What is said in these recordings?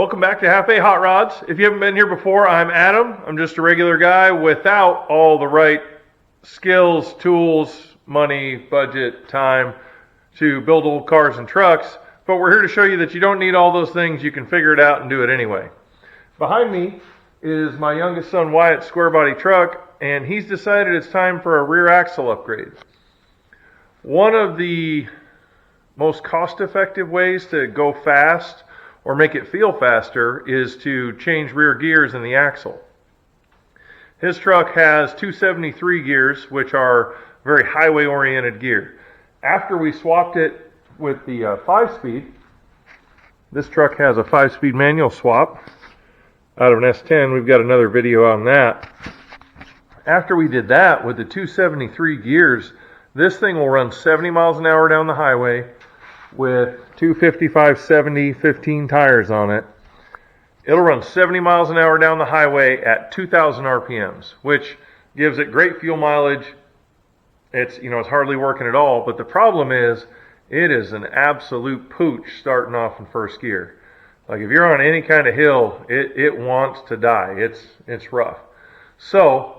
Welcome back to Half A Hot Rods. If you haven't been here before, I'm Adam. I'm just a regular guy without all the right skills, tools, money, budget, time to build old cars and trucks. But we're here to show you that you don't need all those things. You can figure it out and do it anyway. Behind me is my youngest son Wyatt's square body truck, and he's decided it's time for a rear axle upgrade. One of the most cost-effective ways to go fast or make it feel faster is to change rear gears in the axle. His truck has 273 gears, which are very highway-oriented gear. After we swapped it with the 5-speed, this truck has a 5-speed manual swap out of an S10. We've got another video on that. After we did that with the 273 gears, this thing will run 70 miles an hour down the highway with 255, 70, 15 tires on it. It'll run 70 miles an hour down the highway at 2,000 RPMs, which gives it great fuel mileage. It's hardly working at all, but the problem is it is an absolute pooch starting off in first gear. Like if you're on any kind of hill, it wants to die. It's rough. So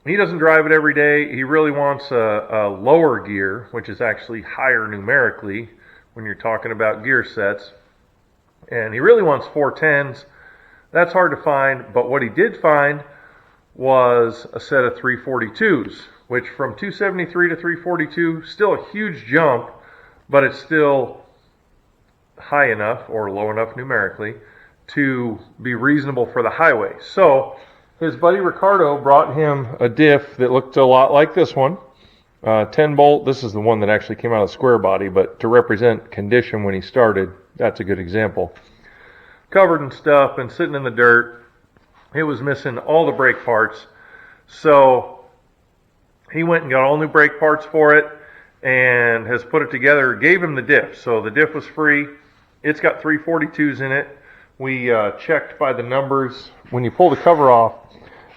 he doesn't drive it every day. He really wants a lower gear, which is actually higher numerically when you're talking about gear sets. And he really wants 410s. That's hard to find, but what he did find was a set of 342s, which from 273 to 342, still a huge jump, but it's still high enough or low enough numerically to be reasonable for the highway. So his buddy Ricardo brought him a diff that looked a lot like this one. 10 bolt. This is the one that actually came out of square body, but to represent condition when he started, that's a good example. Covered in stuff and sitting in the dirt. It was missing all the brake parts. So he went and got all new brake parts for it and has put it together, gave him the diff. So the diff was free. It's got 342s in it. We checked by the numbers. When you pull the cover off,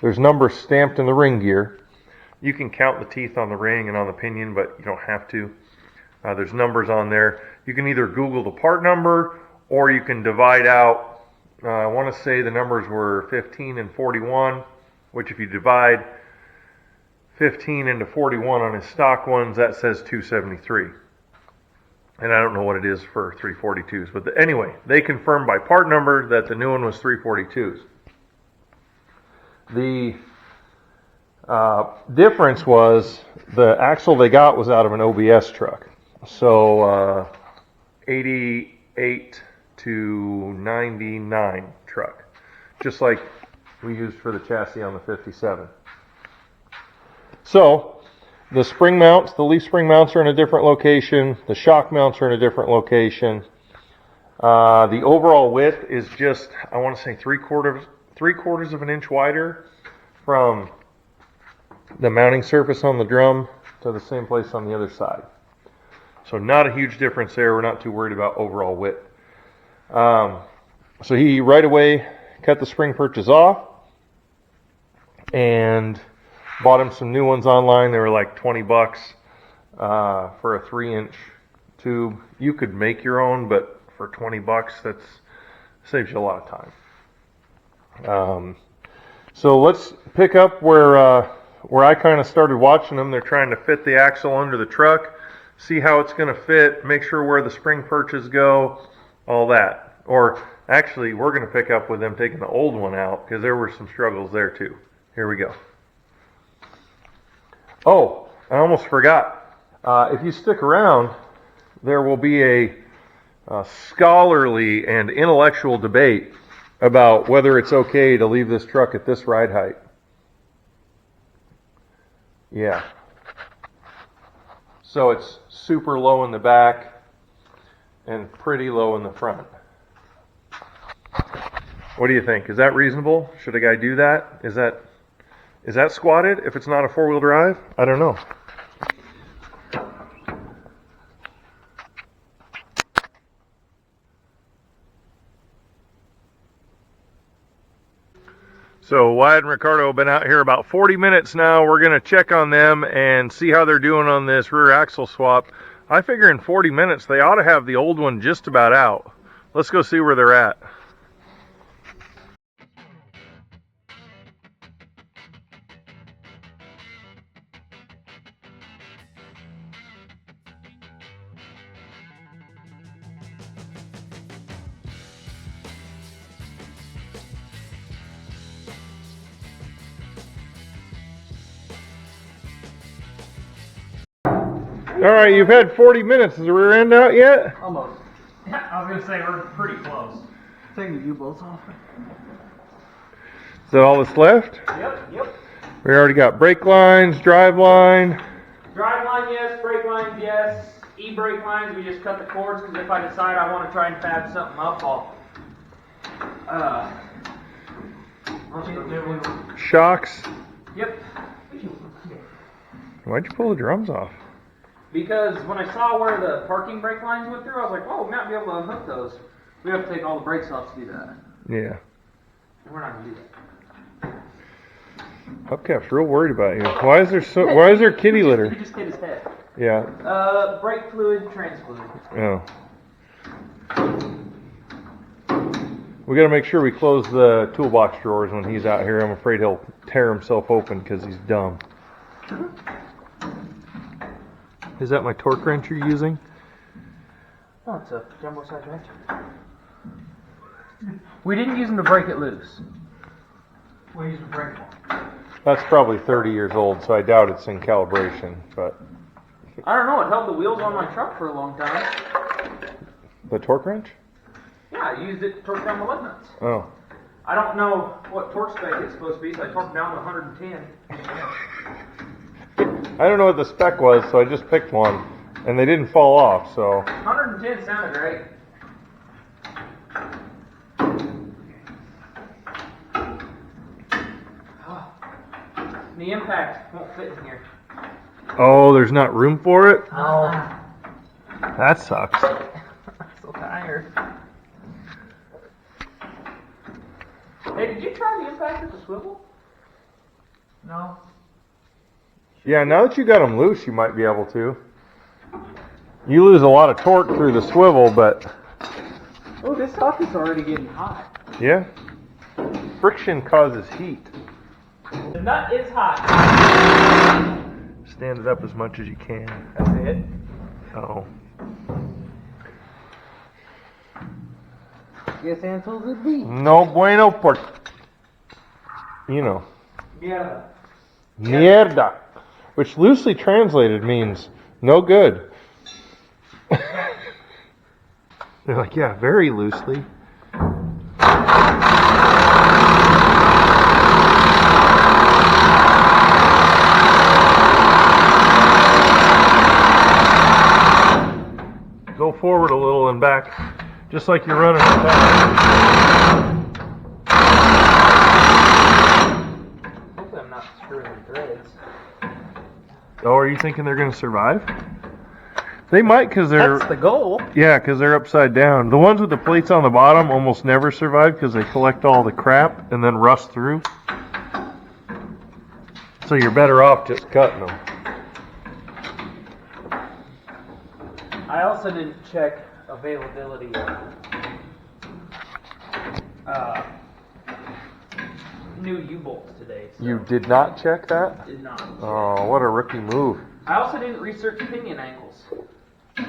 there's numbers stamped in the ring gear. You can count the teeth on the ring and on the pinion, but you don't have to. There's numbers on there. You can either Google the part number or you can divide out. I want to say the numbers were 15 and 41, which if you divide 15 into 41 on his stock ones, that says 273. And I don't know what it is for 342s. But anyway, they confirmed by part number that the new one was 342s. The difference was the axle they got was out of an OBS truck. So 88 to 99 truck. Just like we used for the chassis on the 57. So the spring mounts, the leaf spring mounts are in a different location. The shock mounts are in a different location. The overall width is just, I want to say three quarters of an inch wider from the mounting surface on the drum to the same place on the other side. So not a huge difference there. We're not too worried about overall width. So he right away cut the spring perches off and bought him some new ones online. They were like 20 bucks for a 3-inch tube. You could make your own, but for 20 bucks, that saves you a lot of time. So let's pick up where I kind of started watching them. They're trying to fit the axle under the truck, see how it's going to fit, make sure where the spring perches go, all that. Or actually, we're going to pick up with them taking the old one out because there were some struggles there too. Here we go. Oh, I almost forgot. If you stick around, there will be a scholarly and intellectual debate about whether it's okay to leave this truck at this ride height. Yeah. So it's super low in the back and pretty low in the front. What do you think? Is that reasonable? Should a guy do that? Is that squatted if it's not a four-wheel drive? I don't know. So Wyatt and Ricardo have been out here about 40 minutes now. We're going to check on them and see how they're doing on this rear axle swap. I figure in 40 minutes they ought to have the old one just about out. Let's go see where they're at. All right, you've had 40 minutes. Is the rear end out yet? Almost. I was going to say we're pretty close. Taking the U-bolts off. Is that all that's left? Yep. We already got brake lines, drive line. Drive line, yes. Brake lines, yes. E-brake lines, we just cut the cords because if I decide I want to try and fab something up, I'll start doing. Shocks. Yep. Why'd you pull the drums off? Because when I saw where the parking brake lines went through, I was like, oh, we might be able to unhook those. We have to take all the brakes off to do that. Yeah. And we're not going to do that. Hubcap's real worried about you. Why is there kitty litter? He just hit his head. Yeah. Brake fluid, trans fluid. Oh. We got to make sure we close the toolbox drawers when he's out here. I'm afraid he'll tear himself open because he's dumb. Is that my torque wrench you're using? Oh, it's a jumbo size wrench. We didn't use them to break it loose. We used them to break it. That's probably 30 years old, so I doubt it's in calibration, but... I don't know, it held the wheels on my truck for a long time. The torque wrench? Yeah, I used it to torque down the lug nuts. Oh. I don't know what torque spec it's supposed to be, so I torqued down to 110. I don't know what the spec was, so I just picked one, and they didn't fall off, so... 110 sounded great. The impact won't fit in here. Oh, there's not room for it? No. That sucks. I'm so tired. Hey, did you try the impact with the swivel? No. Yeah, now that you got them loose, you might be able to. You lose a lot of torque through the swivel, but... Oh, this stuff is already getting hot. Yeah. Friction causes heat. The nut is hot. Stand it up as much as you can. That's it. Oh. Guess Ansel's would be. No bueno por... You know. Yeah. Mierda. Which loosely translated means no good. They're like, yeah, very loosely. Go forward a little and back, just like you're running it back. Hopefully I'm not screwing the threads. Oh, are you thinking they're going to survive? They might, because they're... That's the goal. Yeah, because they're upside down. The ones with the plates on the bottom almost never survive because they collect all the crap and then rust through. So you're better off just cutting them. I also didn't check availability of new U-bolts today. So You did not check that? did not. Oh, what a rookie move. I also didn't research pinion angles.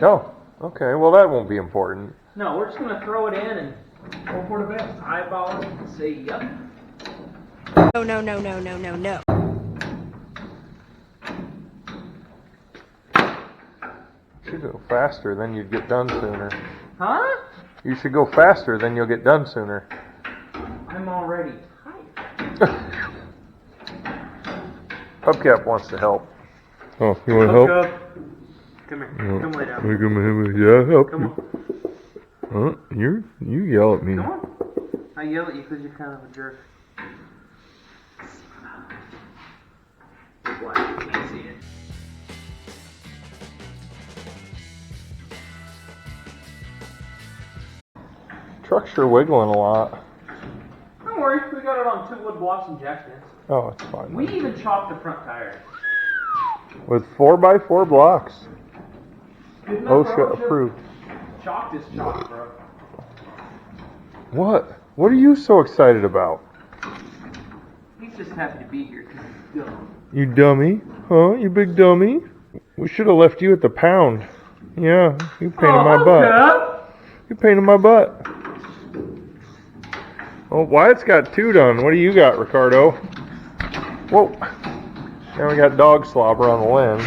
Oh, okay. Well, that won't be important. No, we're just going to throw it in and hope for the best. Eyeball it and say, yup. No, no, no, no, no, no, no. You should go faster, then you'd get done sooner. Huh? You should go faster, then you'll get done sooner. I'm already tired. Hubcap wants to help. Oh, you want to help? Up. Come here. Come lay down. Yeah, help Come you. on. Huh? You yell at me. Come on. I yell at you because you're kind of a jerk. What? You can't see it. Truck's sure wiggling a lot. Don't worry, we got it on 2 wood blocks and jack stands. Oh, it's fine. We even chopped the front tires. With 4x4 blocks. Good enough, OSHA bro. approved. Chalked is chalk, bro. What? What are you so excited about? He's just happy to be here because he's dumb. You dummy? Huh? You big dummy? We should have left you at the pound. Yeah, you painted my butt. Okay. You painted my butt. Oh, Wyatt's got 2 done. What do you got, Ricardo? Whoa. Now we got dog slobber on the lens.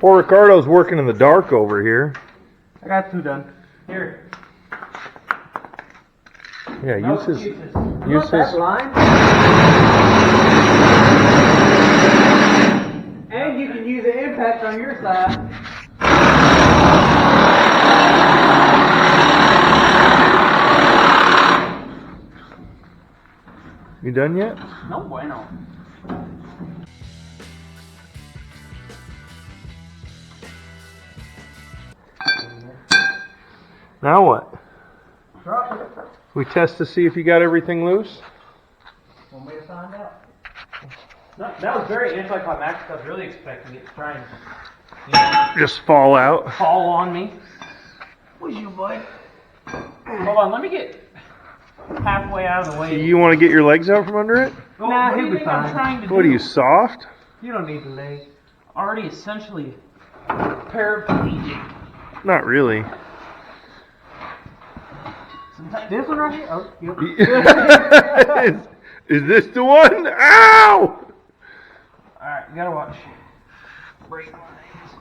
Poor Ricardo's working in the dark over here. I got 2 done. Here. Yeah, No use his. excuses. Use his. Line. And you can use the impact on your side. You done yet? No bueno. Now what? Drop it. We test to see if you got everything loose? One way to find out. That was very anticlimactic. I was really expecting it to try and Just fall out. fall on me. What's you, bud? Hold on, let me get halfway out of the way. You want to get your legs out from under it? Nah, he'll be fine. I'm trying to What are do? you, soft? You don't need the leg. Already essentially paraplegic. Not really. This one right here? Oh, yep. is this the one? Ow! Alright, you gotta watch. Brake lines.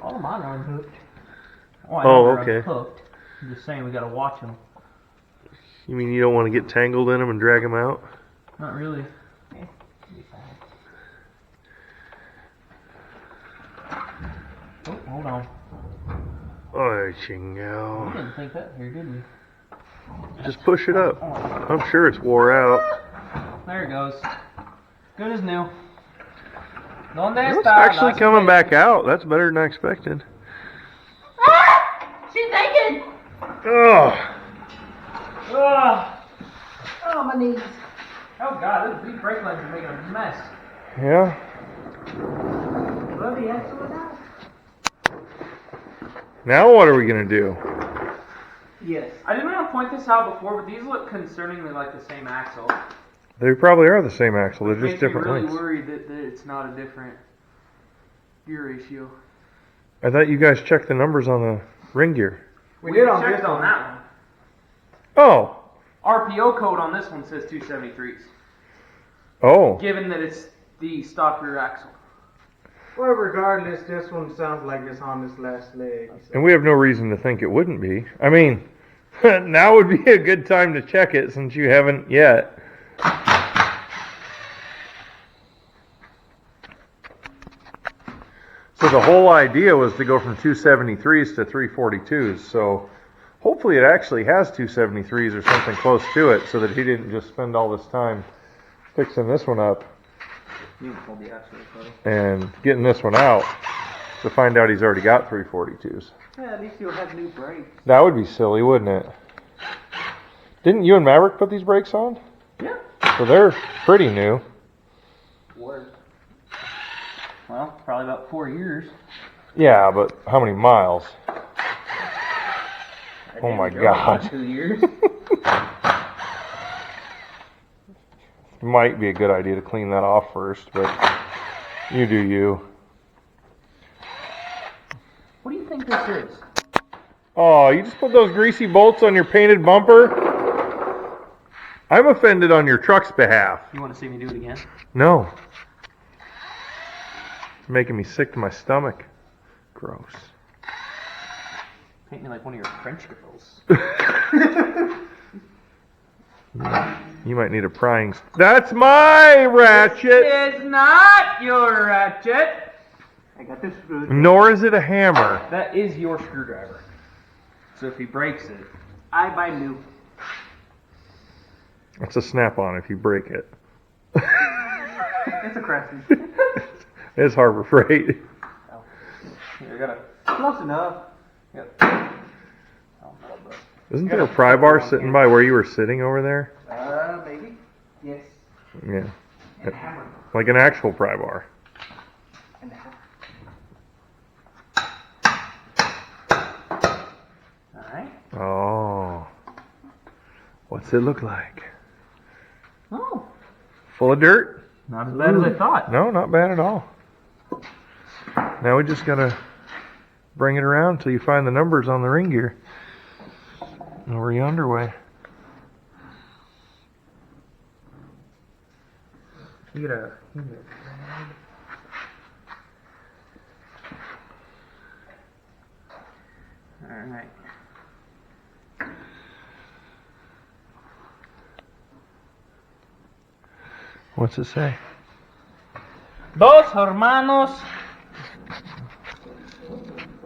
All mine are unhooked. Well, I know Oh, they're okay. unhooked. I'm just saying we gotta watch them. You mean you don't want to get tangled in them and drag them out? Not really. Yeah, be fine. Oh, hold on. Oh, We chingo. didn't think that here, did we? Just push it up. I'm sure it's wore out. There it goes. Good as new. Donde It's está? actually coming back out. That's better than I expected. Ah! She's naked! Oh, Ugh. Oh, my knees. Oh god, these brake lines are making a mess. yeah. Love the axle with that? Now what are we gonna do? Yes. I didn't want to point this out before, but these look concerningly like the same axle. They probably are the same axle. They're just Makes me different really lengths. worried that it's not a different gear ratio. I thought you guys checked the numbers on the ring gear. We did on this on that one. Oh. RPO code on this one says 273s, Oh. given that it's the stock rear axle. Well, regardless, this one sounds like it's on this last leg. So. And we have no reason to think it wouldn't be. I mean, now would be a good time to check it since you haven't yet. So the whole idea was to go from 273s to 342s. So hopefully it actually has 273s or something close to it so that he didn't just spend all this time fixing this one up You can hold the axle, and getting this one out to find out he's already got 342s. Yeah, at least you'll have new brakes. That would be silly, wouldn't it? Didn't you and Maverick put these brakes on? Yeah. So they're pretty new. Work. Well, probably about 4 years. Yeah, but how many miles? Oh my God. 2 years. Might be a good idea to clean that off first, but you do you. What do you think this is? Oh, you just put those greasy bolts on your painted bumper? I'm offended on your truck's behalf. You want to see me do it again? No. It's making me sick to my stomach. Gross. Paint me like one of your French girls. You might need a prying. That's my ratchet! It's not your ratchet. I got this screw. Nor is it a hammer. That is your screwdriver. So if he breaks it, I buy new. It's a snap-on if you break it. It's a Craftsman. It's Harbor Freight. here, you gotta. Close enough. Isn't there a pry bar sitting by where you were sitting over there? Maybe. Yes. Yeah. And a hammer. Like an actual pry bar. And a hammer. Alright. Oh. What's it look like? Oh, Full of dirt? not as bad as I thought. No, not bad at all. Now we just gotta bring it around until you find the numbers on the ring gear. Over yonder way. Alright. What's it say? Dos hermanos.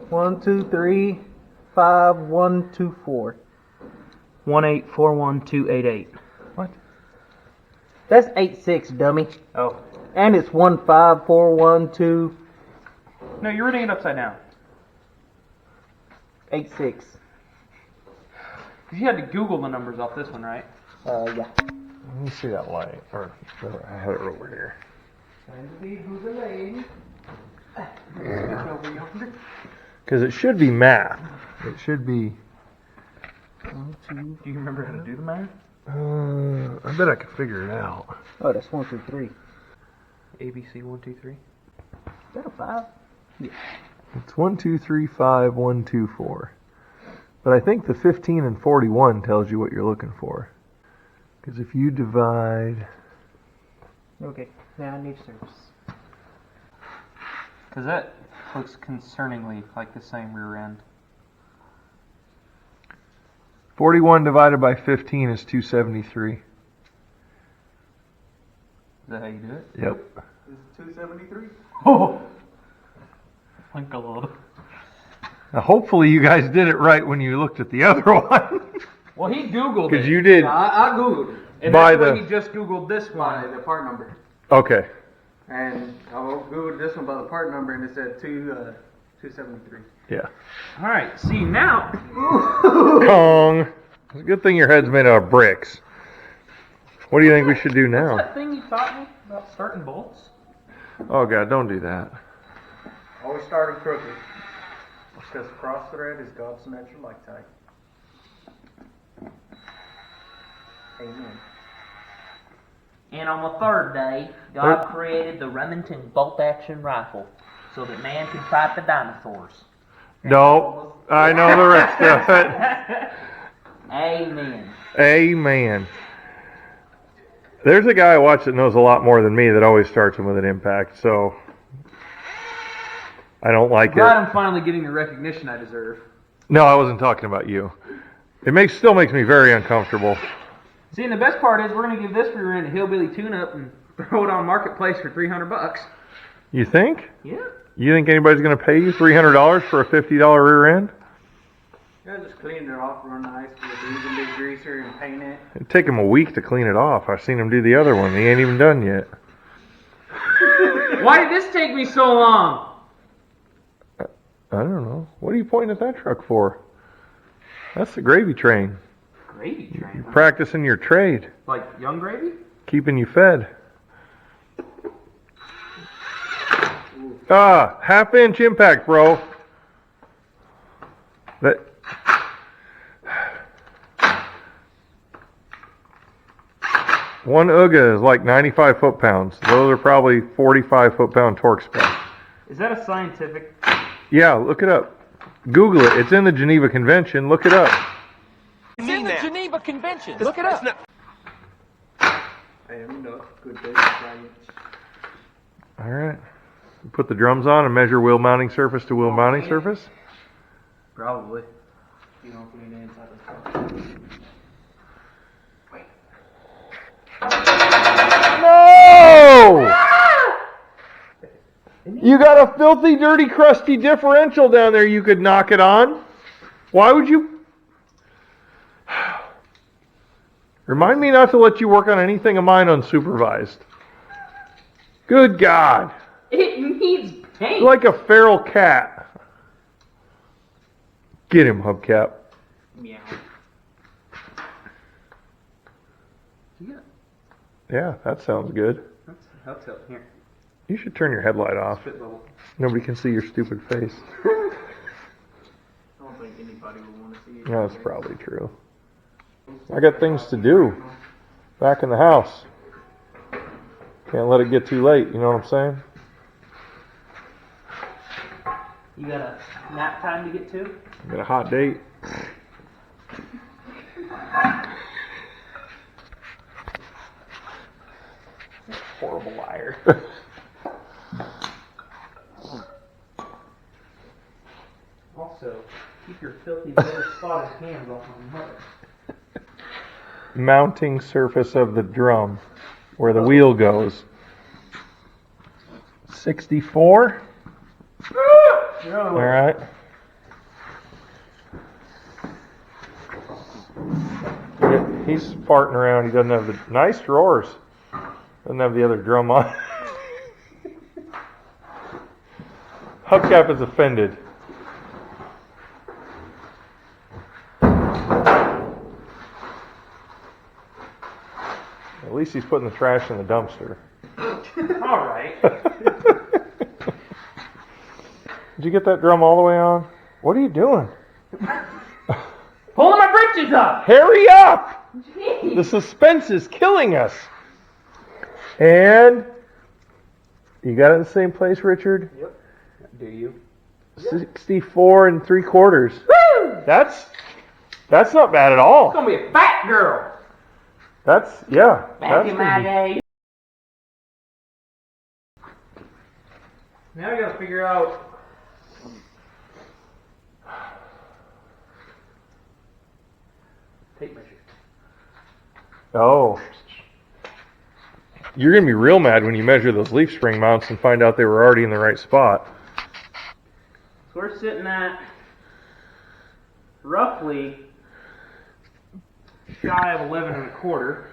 1, 2, 3, 5, 1, 2, 4. 1841288. What? That's 86, dummy. Oh. And it's 1541286. No, you're reading it upside down. Because you had to Google the numbers off this one, right? Yeah. Let me see that light. Or I had it over here. Because it should be math. It should be. Do you remember how to do the math? I bet I could figure it out. Oh, that's 1, 2, 3. ABC 1, 2, 3. Is that a 5? It's 1, 2, 3, 5, 1, 2, 4. But I think the 15 and 41 tells you what you're looking for. Because if you divide. Okay, now I need service. Because that looks concerningly like the same rear end. 41 divided by 15 is 273. Is that how you do it? Yep. Is it 273? Oh! My God. Now hopefully you guys did it right when you looked at the other one. Well, he Googled Because it. you did. I Googled it. And by that's why the- he just Googled this By one. the part number. Okay. And I Googled this one by the part number and it said 273. Yeah. Alright, see now. Kong. It's a good thing your head's made out of bricks. What do you think we should do What's now? that thing you taught me about starting bolts? Oh God, don't do that. Always start them crooked. Because cross thread is God's natural like type. Amen. And on the third day, God created the Remington bolt-action rifle so that man could fight the dinosaurs. No, I know the rest of it. Amen. Amen. There's a guy I watch that knows a lot more than me that always starts him with an impact, so I don't like Glad it. I'm finally getting the recognition I deserve. No, I wasn't talking about you. It still makes me very uncomfortable. See, and the best part is we're going to give this rear end a hillbilly tune-up and throw it on Marketplace for $300. You think? Yeah. You think anybody's going to pay you $300 for a $50 rear end? Yeah, just clean it off real nice with a even big greaser and paint it. It'd take him a week to clean it off. I've seen him do the other one. He ain't even done yet. Why did this take me so long? I don't know. What are you pointing at that truck for? That's the gravy train. Gravy train. You're practicing your trade. Like young gravy? Keeping you fed. Half-inch impact, bro. That. One UGA is like 95 foot-pounds. Those are probably 45 foot-pound torque specs. Is that a scientific? Yeah, look it up. Google it. It's in the Geneva Convention. Look it up. It's in the Geneva Convention. Look it up. I am enough. Good day, science. All right. Put the drums on and measure wheel mounting surface to wheel mounting surface. Probably. You don't clean the inside of the car. No! You got a filthy, dirty, crusty differential down there you could knock it on. Why would you? Remind me not to let you work on anything of mine unsupervised. Good God. It needs paint. You're like a feral cat. Get him, hubcap. Meow. Yeah, that sounds good. I'll tell here. You should turn your headlight off. Spit bubble. Nobody can see your stupid face. I don't think anybody would want to see it. That's probably true. I got things to do back in the house. Can't let it get too late, you know what I'm saying? You got a nap time to get to? Got a hot date. Horrible liar. Also, Keep your filthy little spotted hands off my mother. Mounting surface of the drum, where the wheel goes. 64. All right. He's farting around. He doesn't have the nice drawers. Doesn't have the other drum on. Hubcap is offended. At least he's putting the trash in the dumpster. All right. Did you get that drum all the way on? What are you doing? Pulling my britches up. Hurry up! Jeez. The suspense is killing us. And you got it in the same place, Richard? Yep. Do you? 64 3/4. Woo! That's not bad at all. It's gonna be a fat girl. That's Back that's in my gonna be- day. Now we gotta figure out. Tape measure. Oh. You're gonna be real mad when you measure those leaf spring mounts and find out they were already in the right spot. So we're sitting at roughly shy of 11 1/4.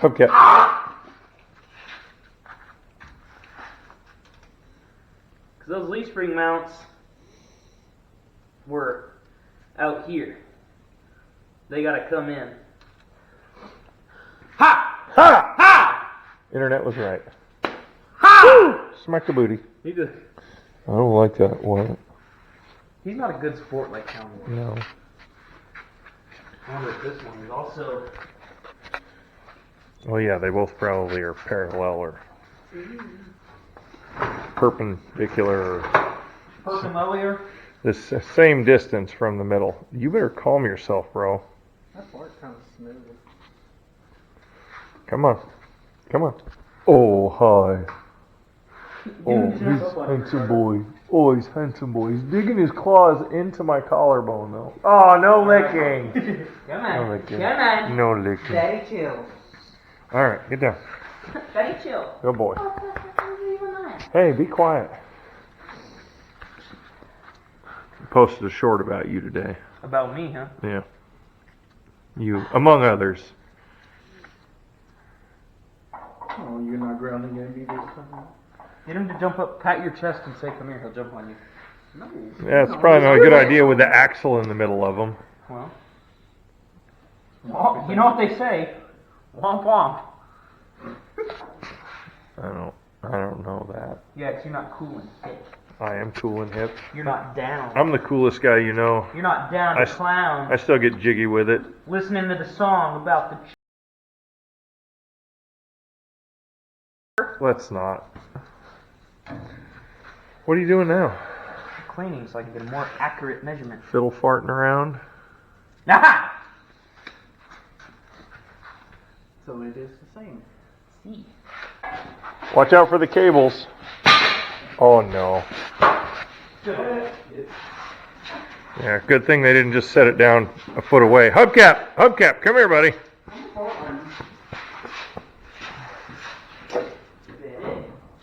Okay. Because those leaf spring mounts were out here. They gotta come in. Ha! Ha! Ha! Internet was right. Ha! Smack the booty. He just, I don't like that one. he's not a good sport like Town was. No. I wonder if this one is also. Well, yeah, they both probably are parallel or perpendicular or Perpendicular. the same distance from the middle. You better calm yourself, bro. That part kind of smooth. Come on. Come on. Oh, hi. Oh, he's handsome boy. Oh, he's handsome boy. He's digging his claws into my collarbone, though. Oh, no licking. Come No on. licking. Come on. No licking. Daddy chill. All right, get down. Daddy chill. Good boy. Oh, that's even nice. Hey, be quiet. Posted a short about you today. About me, huh? Yeah. You, among others. Oh, you're not grounding gonna be this time? Get him to jump up, pat your chest, and say, "Come here." He'll jump on you. No. Yeah, it's probably not a good idea with the axle in the middle of them. Well, you know what they say? Womp womp. I don't know that. Yeah, 'cause you're not cool and hip. I am cool and hip. You're not down. I'm the coolest guy you know. You're not down I to s- clown. I still get jiggy with it. Listening to the song about the. Let's not. What are you doing now? Cleaning so I can get a more accurate measurement. Fiddle farting around? Aha! So it is the same. See. Watch out for the cables. Oh no. Yeah, good thing they didn't just set it down a foot away. Hubcap! Hubcap, come here, buddy.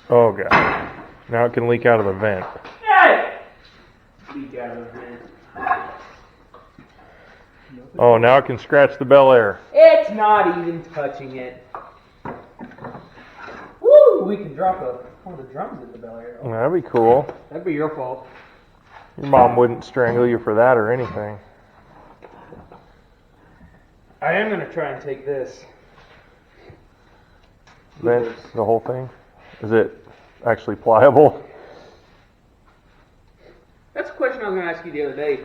Oh god. Now it can leak out of the vent. Hey! Leak out of it. Oh, now it can scratch the Bel Air. It's not even touching it. Woo! We can drop one of the drums at the Bel Air. That'd be cool. That'd be your fault. Your mom wouldn't strangle you for that or anything. I am gonna try and take this. Vent, the whole thing? Is it actually pliable? That's a question I was gonna ask you the other day.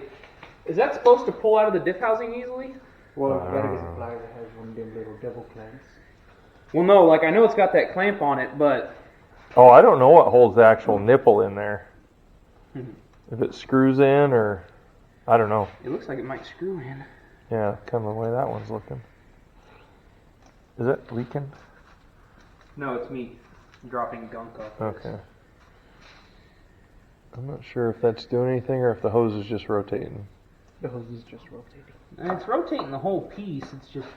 Is that supposed to pull out of the diff housing easily? Well, you gotta get a plier that has one of them little double clamps. Well, no. Like I know it's got that clamp on it, but Oh, I don't know what holds the actual nipple in there. If it screws in or... I don't know. it looks like it might screw in. Yeah, kind of the way that one's looking. Is it leaking? No, it's me dropping gunk off. Okay. I'm not sure if that's doing anything or if the hose is just rotating. The hose is just rotating. And it's rotating the whole piece. It's just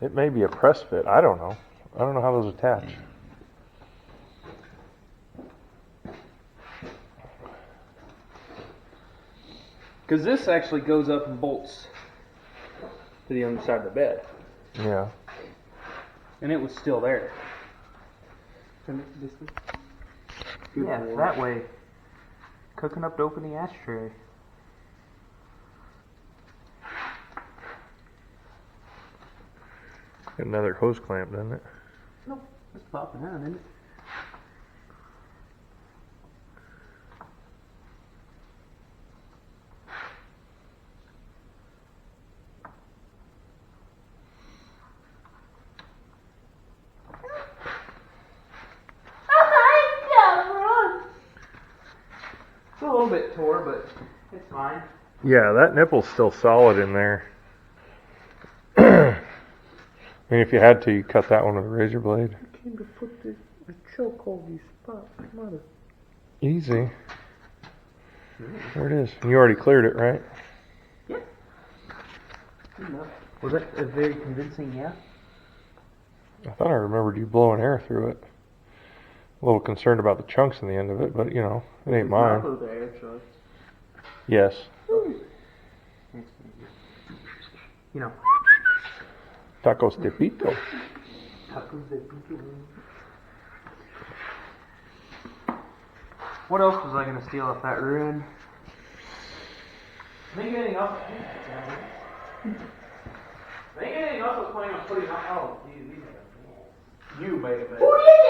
It may be a press fit. I don't know. I don't know how those attach. Because this actually goes up and bolts to the underside of the bed. Yeah. And it was still there. yeah, that way. Cooking up dope in the ashtray. Got another hose clamp, doesn't it? Nope, it's popping out, isn't it? It's a little bit tore, but it's fine. Yeah, that nipple's still solid in there. I mean, if you had to, you cut that one with a razor blade. I came to put the choke over these spots. Mother. Easy. There it is. You already cleared it, right? Was that a very convincing yeah? I thought I remembered you blowing air through it. A little concerned about the chunks in the end of it, but you know, it ain't mine. Yes. You know. Tacos de pito. What else was I going to steal off that ruin? Think anything else? I think anything else I was planning on putting on. Oh, these you made it. Who did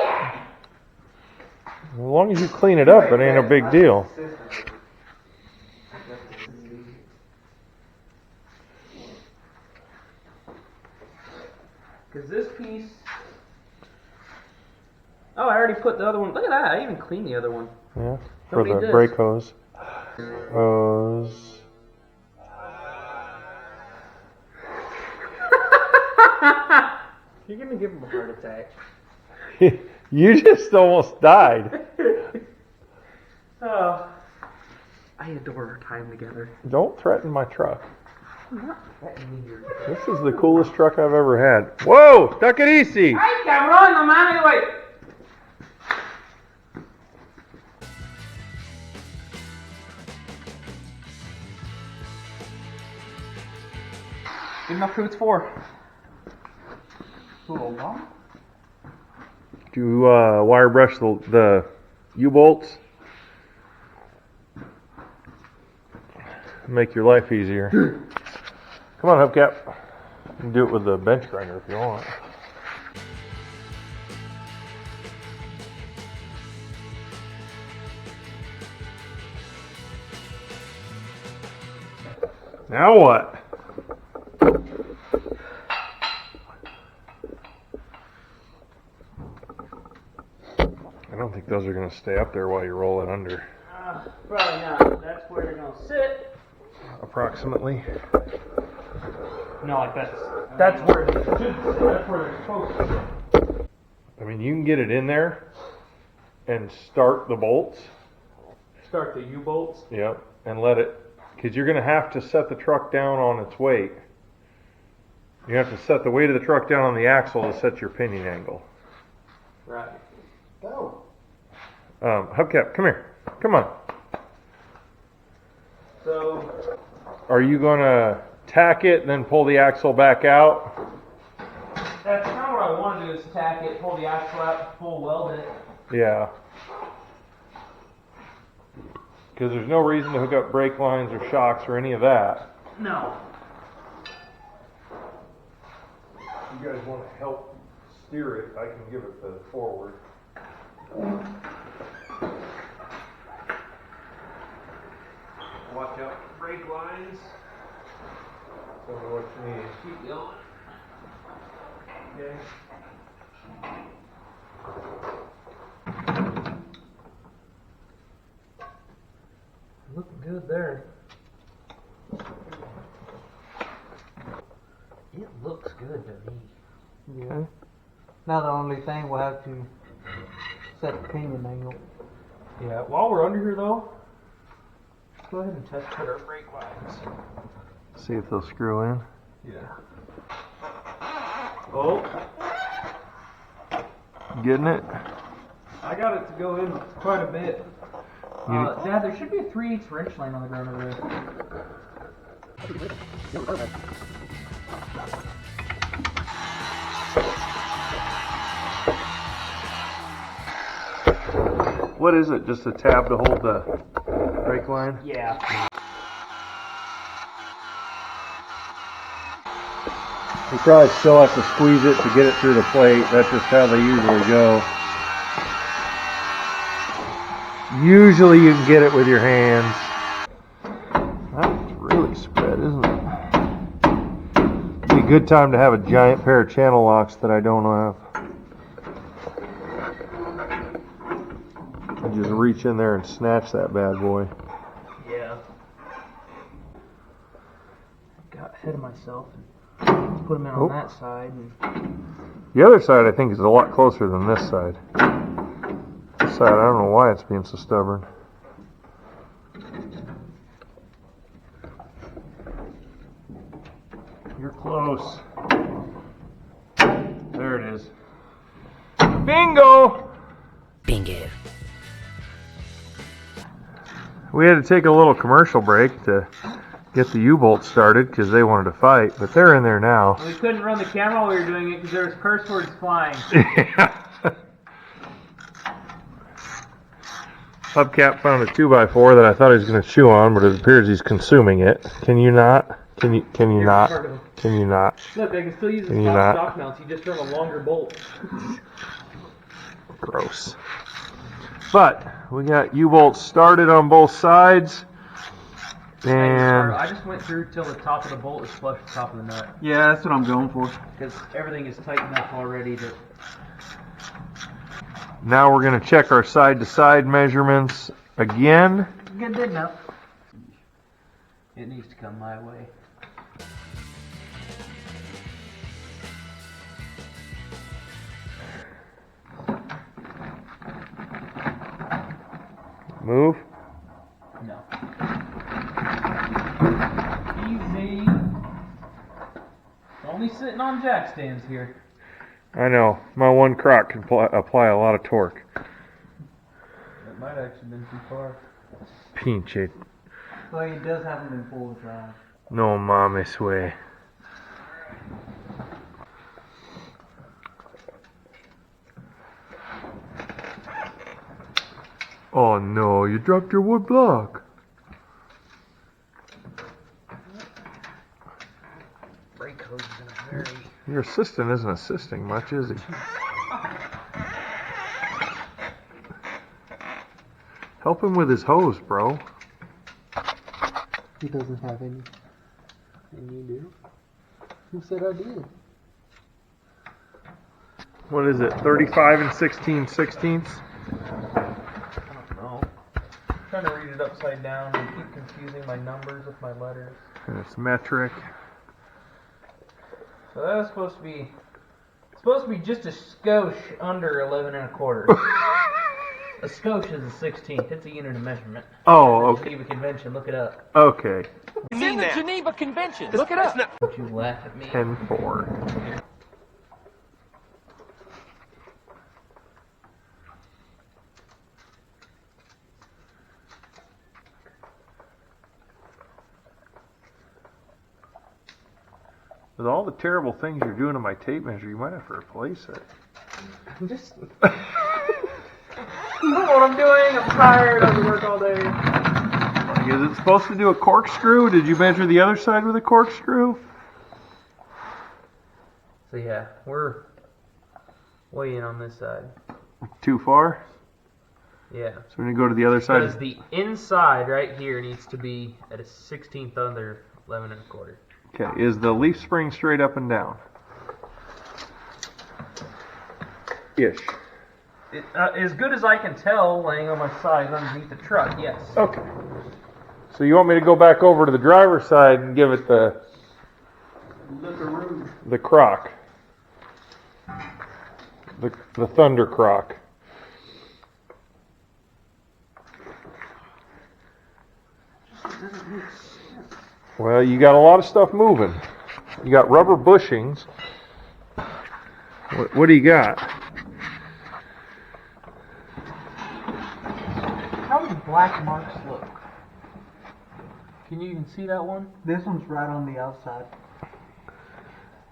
that? As long as you clean it up, it ain't a big deal. Because this piece. Oh, I already put the other one. Look at that. I even cleaned the other one. Yeah, for Nobody the did. brake hose. Hose. You're going to give him a heart attack. You just almost died. Oh. I adore our time together. Don't threaten my truck. Let me hear. This is the coolest truck I've ever had. Whoa, tuck it easy. Ay, cabrón, no mames, güey. Good enough who it's for. A little long. Do you wire brush the U-bolts? Make your life easier. Come on, hubcap. You can do it with the bench grinder if you want. Now what? I don't think those are going to stay up there while you roll it under. Probably not. That's where they're gonna sit. Approximately. No, like that's where it should sit. That's where they're supposed to sit. I mean, you can get it in there and start the bolts. Start the U-bolts. Yep. And let it, because you're going to have to set the truck down on its weight. You have to set the weight of the truck down on the axle to set your pinion angle. Right. Go. Hubcap, come here. Come on. So, Are you going to tack it, then pull the axle back out? that's kind of what I want to do is tack it, pull the axle out, full weld it. Yeah. Because there's no reason to hook up brake lines or shocks or any of that. No. You guys want to help steer it, I can give it the forward. Watch out for brake lines. Tell me what you need. Keep going. Okay. Looking good there. It looks good to me. Yeah. Now the only thing we'll have to set the pinion angle. Yeah, while we're under here though, Go ahead and test put our brake lines. See if they'll screw in. yeah. Oh, Getting it? I got it to go in quite a bit. Dad, there should be a 3/8 wrench line on the ground over there. What is it? Just a tab to hold the brake line? Yeah. You probably still have to squeeze it to get it through the plate. That's just how they usually go. Usually you can get it with your hands. That's really spread, isn't it? It'd be a good time to have a giant pair of channel locks that I don't have. And just reach in there and snatch that bad boy. Yeah. Got ahead of myself and put them in on that side. And The other side I think is a lot closer than this side. This side, I don't know why it's being so stubborn. You're close. There it is. Bingo! bingo. We had to take a little commercial break to get the U-bolt started because they wanted to fight, but they're in there now. we couldn't run the camera while we were doing it because there was curse words flying. Hubcap found a 2x4 that I thought he was going to chew on, but it appears he's consuming it. Can you not? Can you not? Can you not? Look, I can still use Can the you not? stock mounts. You just run a longer bolt. Gross. But we got U-bolts started on both sides, and I just went through till the top of the bolt is flush with the top of the nut Yeah, that's what I'm going for. because everything is tight enough already that. now we're going to check our side-to-side measurements again. Good enough. It needs to come my way. Move. No. Easy. Only sitting on jack stands here. I know. My one crock can apply a lot of torque. That might actually been too far. Pinche. Well, he does have them in full drive. No mames way. Oh no, you dropped your wood block. Brake hose is in a hurry. Your assistant isn't assisting much, is he? Help him with his hose, bro. He doesn't have any. And you do? Who said I did? What is it, 35 and 16/16? No. I'm trying to read it upside down and keep confusing my numbers with my letters. And it's metric. So that was supposed to be just a skosh under 11 1/4. A skosh is a 16th. It's a unit of measurement. Oh, okay. Geneva Convention. Look it up. Okay. It's in the Geneva Convention. Look it up. Don't you laugh at me. 10-4. With all the terrible things you're doing to my tape measure, you might have to replace it. Just. You know what I'm doing? I'm tired. I have to work all day. Is it supposed to do a corkscrew? Did you measure the other side with a corkscrew? So yeah, we're way in on this side. Too far? Yeah. So we're going to go to the other side. Because the inside right here needs to be at a 16th under 11 1/4. Okay, is the leaf spring straight up and down? Ish. As good as I can tell, laying on my side underneath the truck, yes. Okay. So you want me to go back over to the driver's side and give it the crock. The thunder crock. doesn't make sense. Well, you got a lot of stuff moving. You got rubber bushings. What do you got? How do black marks look? Can you even see that one? This one's right on the outside.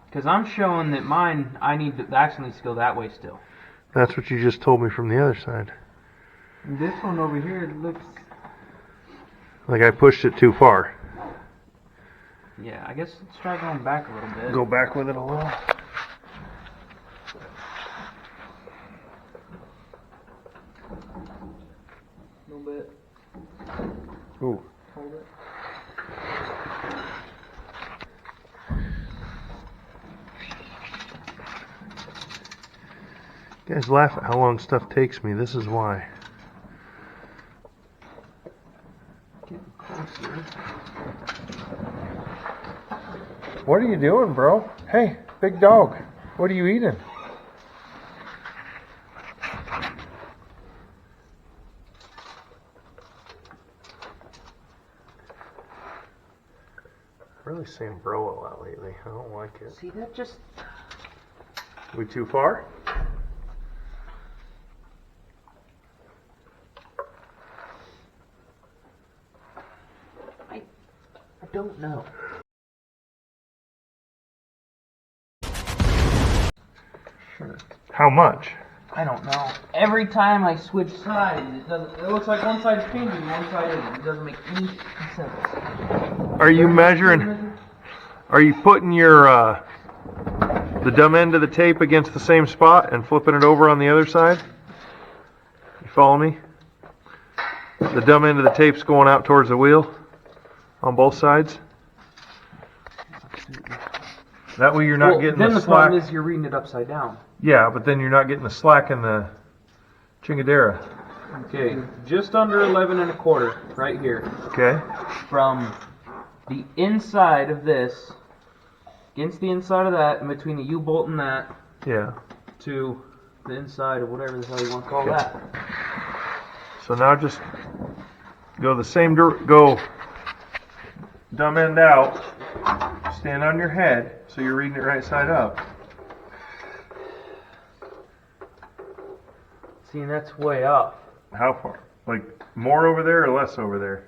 Because I'm showing that mine, I need to actually needs to go that way still. That's what you just told me from the other side. And this one over here looks. Like I pushed it too far. Yeah, I guess let's try going back a little bit. Go back with it a little. A little bit. Ooh. Hold it. You guys laugh at how long stuff takes me. This is why. Getting closer. What are you doing, bro? Hey, big dog. What are you eating? Really saying bro a lot lately. I don't like it. See, that just... We too far? I don't know. How much? I don't know. Every time I switch sides, it doesn't. It looks like one side's changing, one side isn't. It doesn't make any sense. Are you measuring? Are you putting your the dumb end of the tape against the same spot and flipping it over on the other side? You follow me? The dumb end of the tape's going out towards the wheel on both sides. That way you're not getting then the the problem slack. is you're reading it upside down. Yeah, but then you're not getting the slack in the chingadera. Okay, just under 11 and a quarter, right here. Okay. From the inside of this, against the inside of that, in between the U-bolt and that, Yeah. to the inside of whatever the hell you want to call Okay. that. So now just go the same go dumb end out. Stand on your head so you're reading it right side up. See, and that's way off. How far? Like more over there or less over there?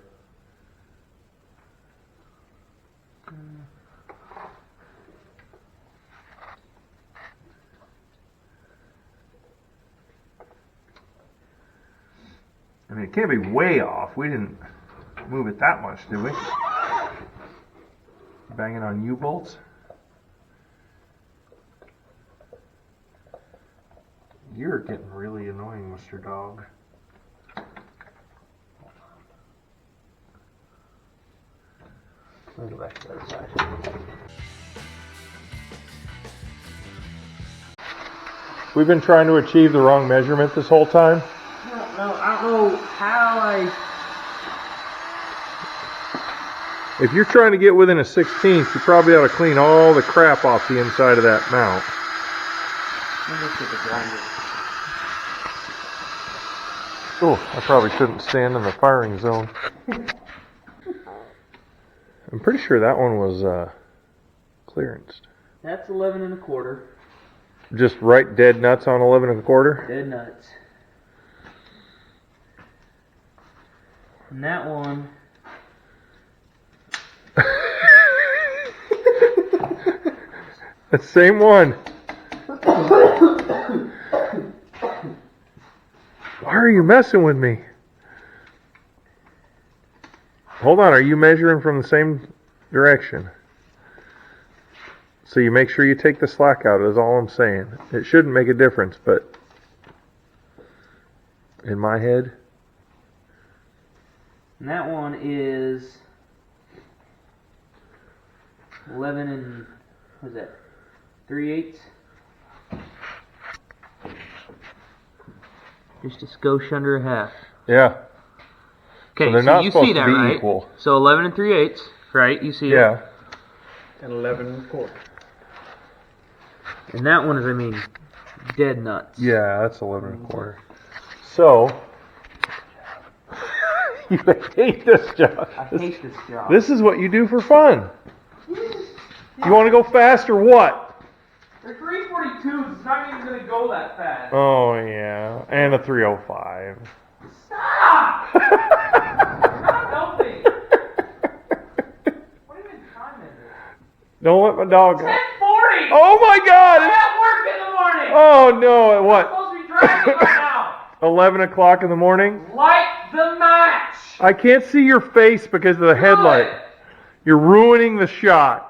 I mean, it can't be way off. We didn't move it that much, did we? Banging on U-bolts. You're getting really annoying, Mr. Dog. Let me go back to the other side. We've been trying to achieve the wrong measurement this whole time. I don't know how I... If you're trying to get within a 16th, you probably ought to clean all the crap off the inside of that mount. Let me look at the grinder. Oh, I probably shouldn't stand in the firing zone. I'm pretty sure that one was clearanced. That's 11 and a quarter. Just right dead nuts on 11 and a quarter? Dead nuts. And that one... The same one. Why are you messing with me? Hold on, are you measuring from the same direction? So you make sure you take the slack out, is all I'm saying. It shouldn't make a difference, but in my head. And that one is 11 and, what is that, 3/8? Just a skosh under a half. Yeah. Okay, So they're not you supposed see to that, be right? equal. So 11 and 3/8, right? You see it? Yeah. And 11 and a quarter. And that one is, I mean, dead nuts. Yeah, that's 11 and a quarter. So, You hate this job. I hate this job. This is what you do for fun. You want to go fast or what? They're 342s. It's not even going to go that fast. Oh, yeah. And a 305. Stop! You're not helping. What even time is it? Don't let my dog go. 10:40! Oh, my God. I'm at work in the morning! Oh, no. At I'm what? supposed to be driving right now. 11 o'clock in the morning? Light the match! I can't see your face because of the headlight. You're ruining the shot.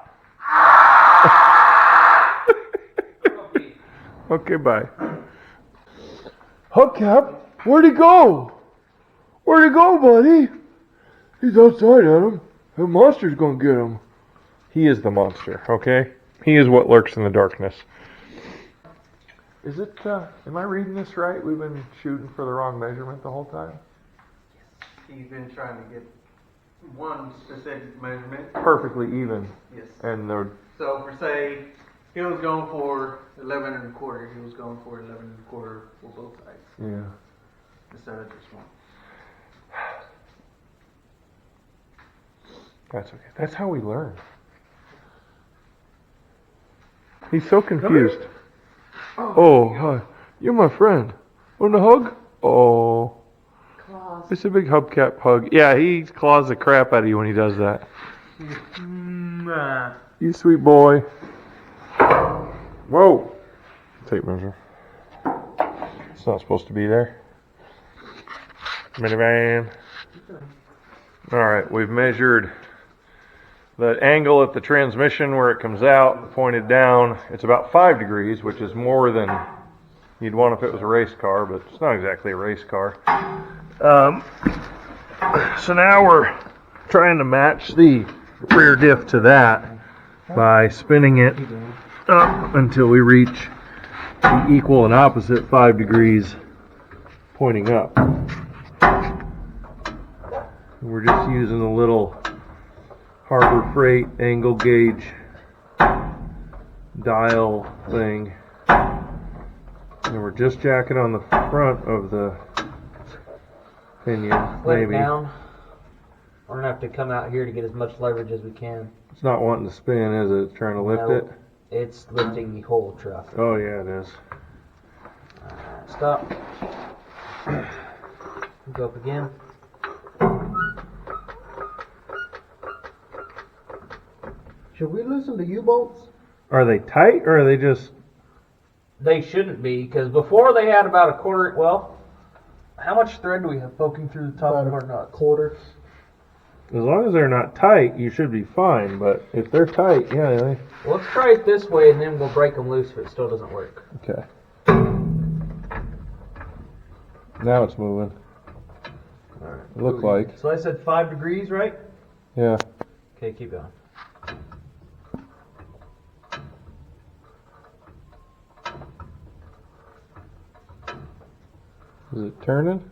Okay, bye. Hubcap, where'd he go? Where'd he go, buddy? He's outside, Adam. The monster's gonna get him. He is the monster, okay? He is what lurks in the darkness. Is it, am I reading this right? We've been shooting for the wrong measurement the whole time? He's been trying to get one specific measurement. Perfectly even. Yes. And the So for say, he was going for 11 1/4. He was going for 11 1/4 for both sides yeah. instead of just one. That's okay. That's how we learn. He's so confused. Oh, hi. You're my friend. Want a hug? Oh. It's a big hubcap hug. Yeah, he claws the crap out of you when he does that. You sweet boy. Whoa. Tape measure. It's not supposed to be there. Minivan. Alright, we've measured the angle at the transmission where it comes out, pointed down. It's about 5 degrees, which is more than you'd want if it was a race car, but it's not exactly a race car. So now we're trying to match the rear diff to that by spinning it up until we reach the equal and opposite 5 degrees pointing up. We're just using a little Harbor Freight angle gauge dial thing, and we're just jacking on the front of the pinion. Let it Maybe down. We're going to have to come out here to get as much leverage as we can. it's not wanting to spin, is it? It's trying to lift No, it. It's lifting the whole truck. Oh yeah, it is. Stop. Go up again. Should we listen to U-bolts? Are they tight or are they just? They shouldn't be, because before they had about a quarter. Well, how much thread do we have poking through the top of our nuts? Quarter. As long as they're not tight, you should be fine. But if they're tight, yeah. Well, let's try it this way, and then we'll break them loose if it still doesn't work. Okay. Now it's moving. Alright. It looked like. So I said 5 degrees, right? Yeah. Okay, keep going. Is it turning?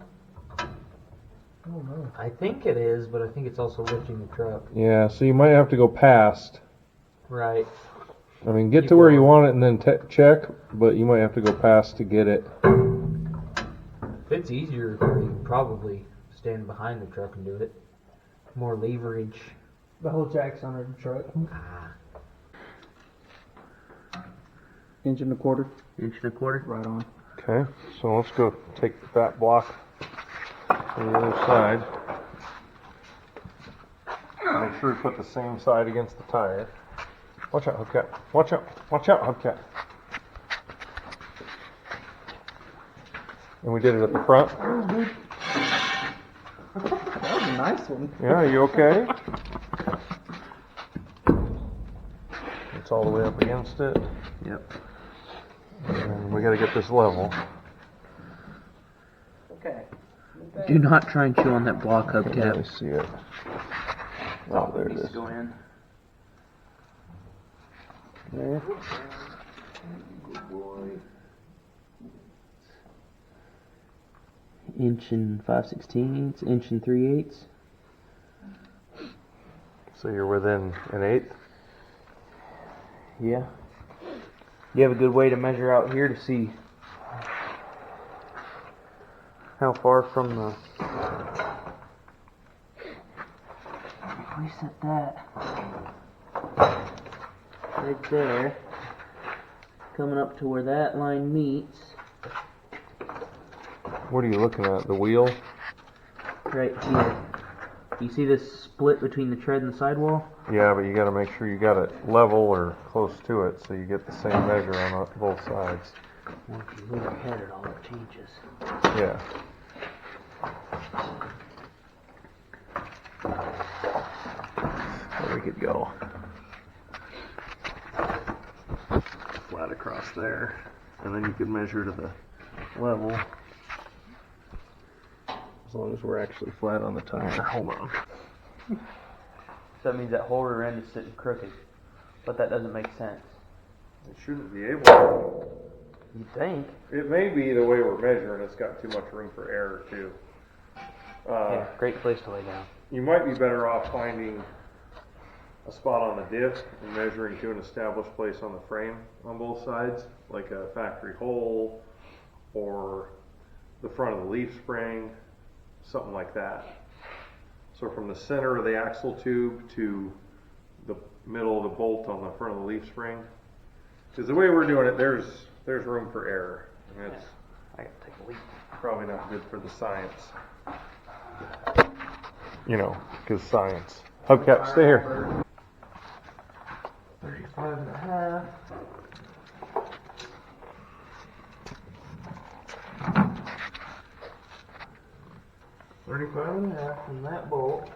I think it is, but I think it's also lifting the truck. Yeah. So you might have to go past. Right. I mean, get Keep to where you going. want it and then check, but you might have to go past to get it. If it's easier, you can probably stand behind the truck and do it. More leverage. The whole jack's under the truck. Inch and a quarter. Inch and a quarter. Right on. Okay. So let's go take that block on the other side. Make sure we put the same side against the tire. Watch out, hubcap. Watch out. Watch out, hubcap. And we did it at the front. That was a nice one. Yeah, are you okay? It's all the way up against it. Yep. And we got to get this level. Okay. Do not try and chew on that block Can't really hubcap. see it. Oh, there it Needs is. to go in. There. Good boy. Inch and 5/16, inch and 3/8. So you're within an eighth. Yeah. You have a good way to measure out here to see how far from the we set that right there, coming up to where that line meets, What are you looking at? The wheel? right here. You see this split between the tread and the sidewall? Yeah, but you got to make sure you got it level or close to it so you get the same measure on both sides. Well, if you move your head at all, it changes. Yeah. There we could go. Flat across there. And then you could measure to the level. As long as we're actually flat on the tire. Hold on. So that means that whole rear end is sitting crooked. But that doesn't make sense. It shouldn't be able to. You'd think. It may be the way we're measuring. It's got too much room for error, too. Yeah, great place to lay down. You might be better off finding a spot on the diff and measuring to an established place on the frame on both sides, like a factory hole or the front of the leaf spring, something like that. So from the center of the axle tube to the middle of the bolt on the front of the leaf spring. Because the way we're doing it, there's room for error. And it's I gotta take a leak. probably not good for the science. You know, because science. Hubcap, stay here. 35 and a half. From that bolt.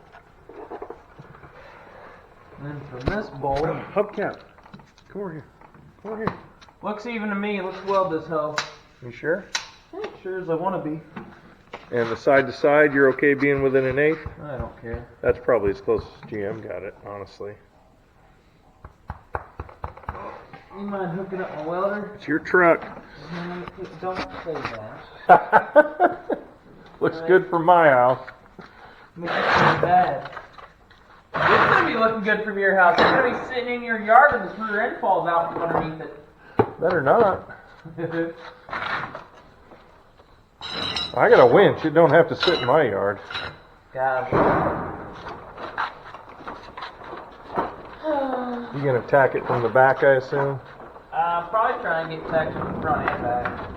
And then from this bolt. Hubcap, come over here. Come over here. Looks even to me. Let's weld this hoe. You sure? Sure as I want to be. And the side to side, you're okay being within an eighth? I don't care. That's probably as close as GM got it, honestly. You mind hooking up my welder? It's your truck. Don't say that. Looks good for my house. Makes it so bad. It's gonna be looking good from your house. It's gonna be sitting in your yard and this rear end falls out from underneath it. Better not. I got a winch. It don't have to sit in my yard. God. You gonna tack it from the back, I assume? Probably try and get tacked from the front and back.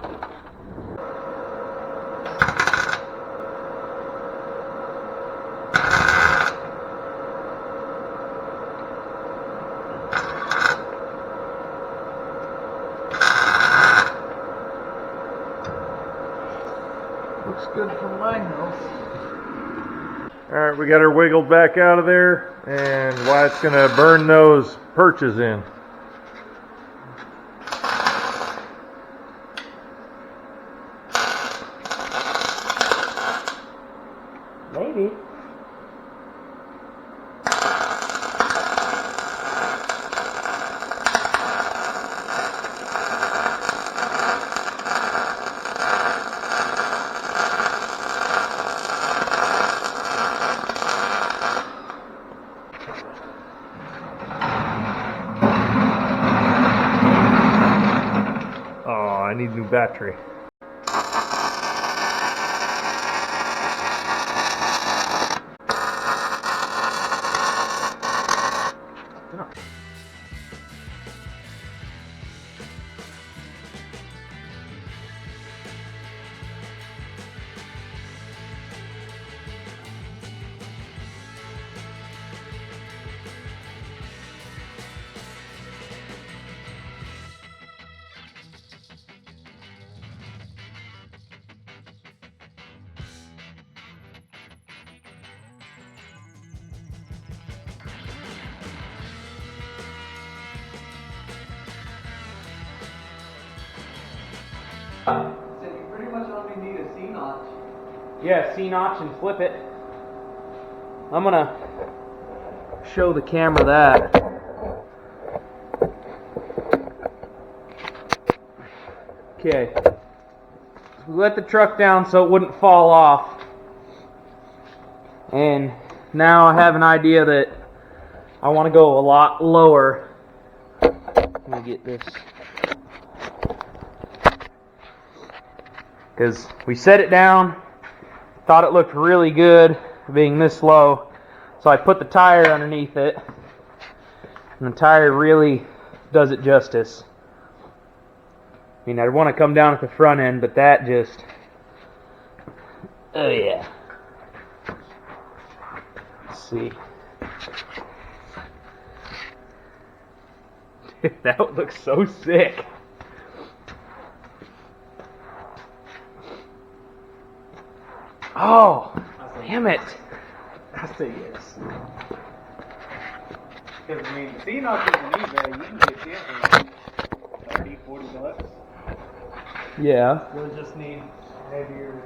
Looks good from my house. Alright, we got her wiggled back out of there, and Wyatt's gonna burn those perches in. Maybe. Oh, I need a new battery. So you pretty much only need a C-notch. Yeah, C-notch and flip it. I'm gonna show the camera that. Okay. We let the truck down so it wouldn't fall off. And now I have an idea that I want to go a lot lower. Let me get this. Because we set it down, thought it looked really good being this low. So I put the tire underneath it, and the tire really does it justice. I mean, I'd want to come down at the front end, but that just... Oh yeah. Let's see. Dude, that would look so sick. Oh, damn it. I say yes. Because, I mean, the C10 is an eBay. You can get it for like $30, $40. Yeah. You'll just need heavier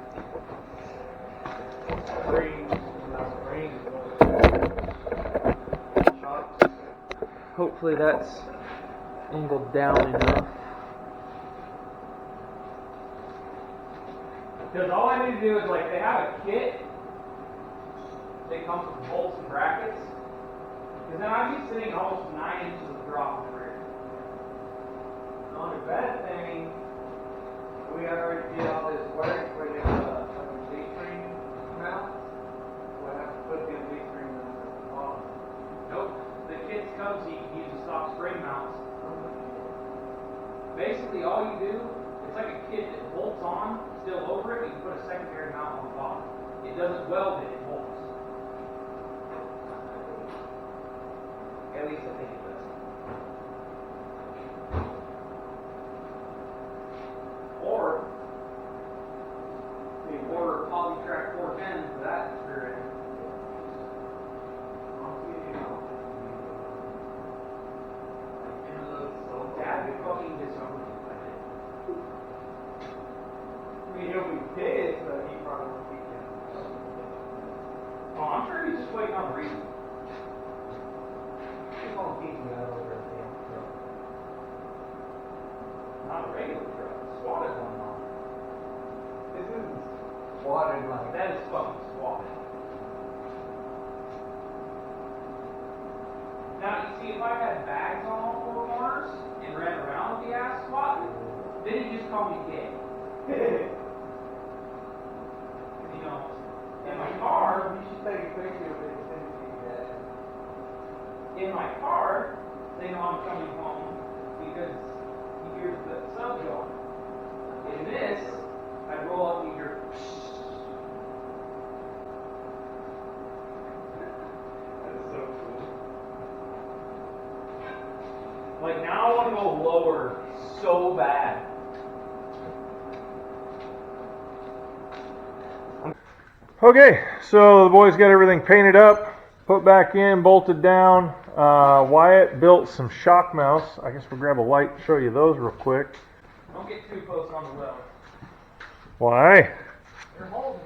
springs, not springs, but shocks. Hopefully that's angled down enough. Because all I need to do is, like, they have a kit that comes with bolts and brackets. Because then I'd be sitting almost 9 inches of drop in the rear. On the bed thing, we already did all this work where they have a Z-string mount. We'll have to put the Z-string on the bottom. Nope. The kit comes, you can use the stock spring mounts. Basically, all you do, it's like a kit that bolts on, still over it, you can put a secondary mount on the bottom. It doesn't weld it, it bolts. At least I think it does. Or, you can order a Polytrack 410 for that rear end. Dad would fucking disown me if I did. I mean, he'll be pissed, but he probably won't keep it. Oh, I'm sure he's just waiting on the reason. He won't keep me out over the damn truck. Not a regular truck, a swatted one though. This isn't watered like That is fucking swatted. Now, you see, if I had bags on all four corners and ran around with the ass swat, then he'd just call me gay. You know, in my car, You should take a picture of it and send it to your dad. in my car, they know I'm coming home because he hears the sub going. In this, I roll up and you hear. That is so cool. Like now I want to go lower so bad. Okay, so the boys got everything painted up, put back in, bolted down. Wyatt built some shock mounts. I guess we'll grab a light and show you those real quick. Don't get too close on the weld. Why? They're holding.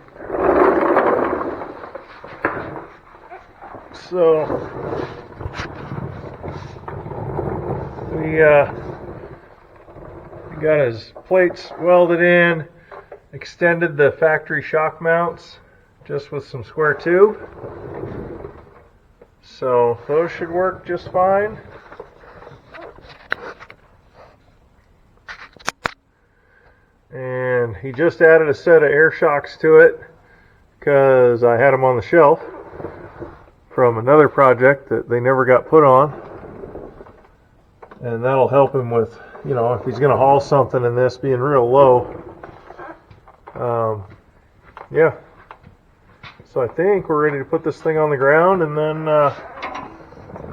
So we got his plates welded in, extended the factory shock mounts just with some square tube. So those should work just fine. And he just added a set of air shocks to it because I had them on the shelf from another project that they never got put on. And that'll help him with, you know, if he's going to haul something in this being real low. Yeah. So I think we're ready to put this thing on the ground and then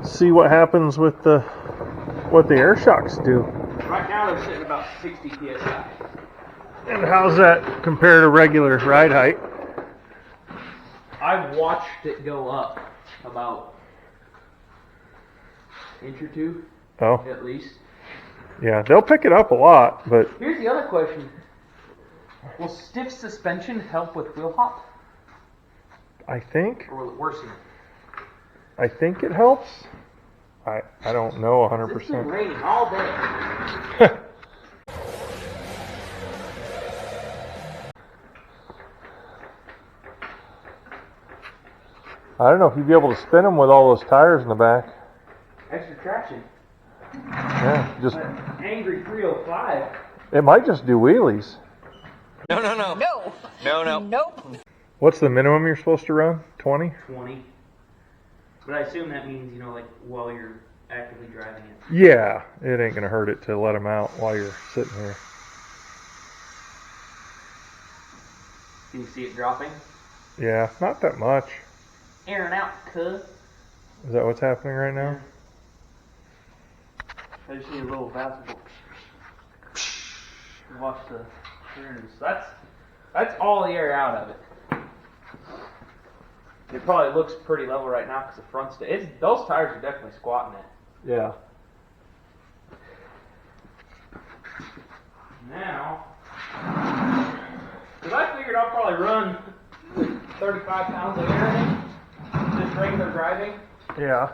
see what happens with what the air shocks do. Right now they're sitting about 60 psi. And how's that compare to regular ride height? I've watched it go up about an inch or two, Oh, at least. yeah, they'll pick it up a lot, but Here's the other question. Will stiff suspension help with wheel hop, I think or will it worsen it? it helps. I don't know It's been 100%. raining all day. I don't know if you'd be able to spin them with all those tires in the back. Extra traction. Yeah, just Angry 305. it might just do wheelies. No. Nope. What's the minimum you're supposed to run? 20? 20. But I assume that means, like while you're actively driving it. Yeah, it ain't gonna hurt it to let them out while you're sitting here. Can you see it dropping? Yeah, not that much. Airing out, cuz. Is that what's happening right now? I just need a little vacuum. Watch the turns. That's all the air out of it. It probably looks pretty level right now because the front's. Those tires are definitely squatting it. Yeah. Now, because I figured I'll probably run 35 pounds of air in it, just regular driving. Yeah.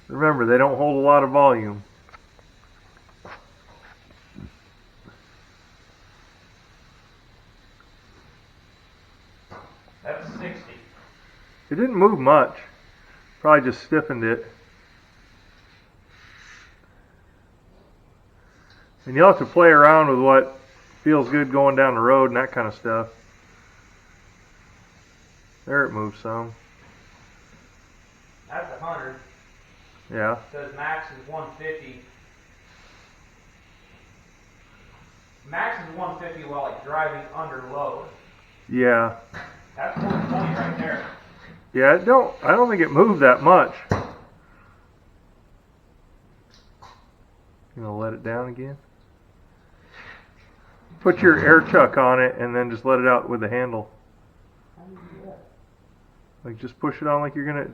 Remember, they don't hold a lot of volume. That's 60. It didn't move much. Probably just stiffened it. And you'll have to play around with what feels good going down the road and that kind of stuff. There it moves some. That's 100. Yeah. Says max is 150. Max is 150 while like driving under load. Yeah. That's 120 right there. Yeah, I don't think it moved that much. You gonna let it down again? Put your air chuck on it and then just let it out with the handle. Like just push it on like you're gonna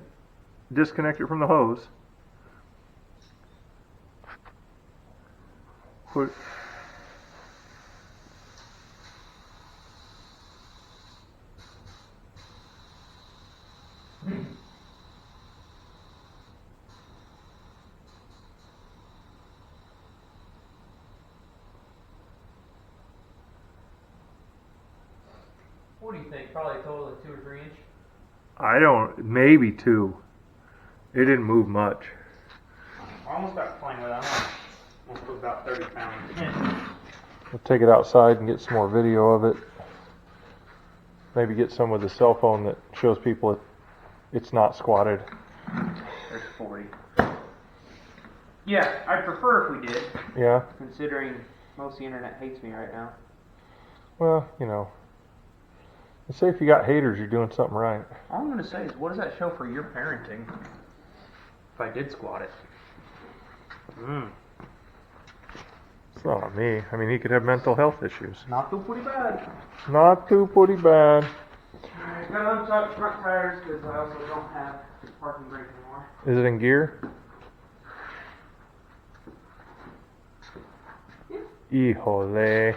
disconnect it from the hose. Put What do you think? Probably a total of 2 or 3 inch. maybe 2. It didn't move much. I almost got playing with it. I'm almost put about 30 pounds. We'll take it outside and get some more video of it. Maybe get some with the cell phone that shows people it's not squatted. There's 40. Yeah, I'd prefer if we did. Yeah. Considering most of the internet hates me right now. Well, they say if you got haters, you're doing something right. All I'm going to say is, what does that show for your parenting? If I did squat it. It's not on me. I mean, he could have mental health issues. Not too pretty bad. Not too pretty bad. I got untouched front tires because I also don't have parking brake anymore. Is it in gear? Híjole.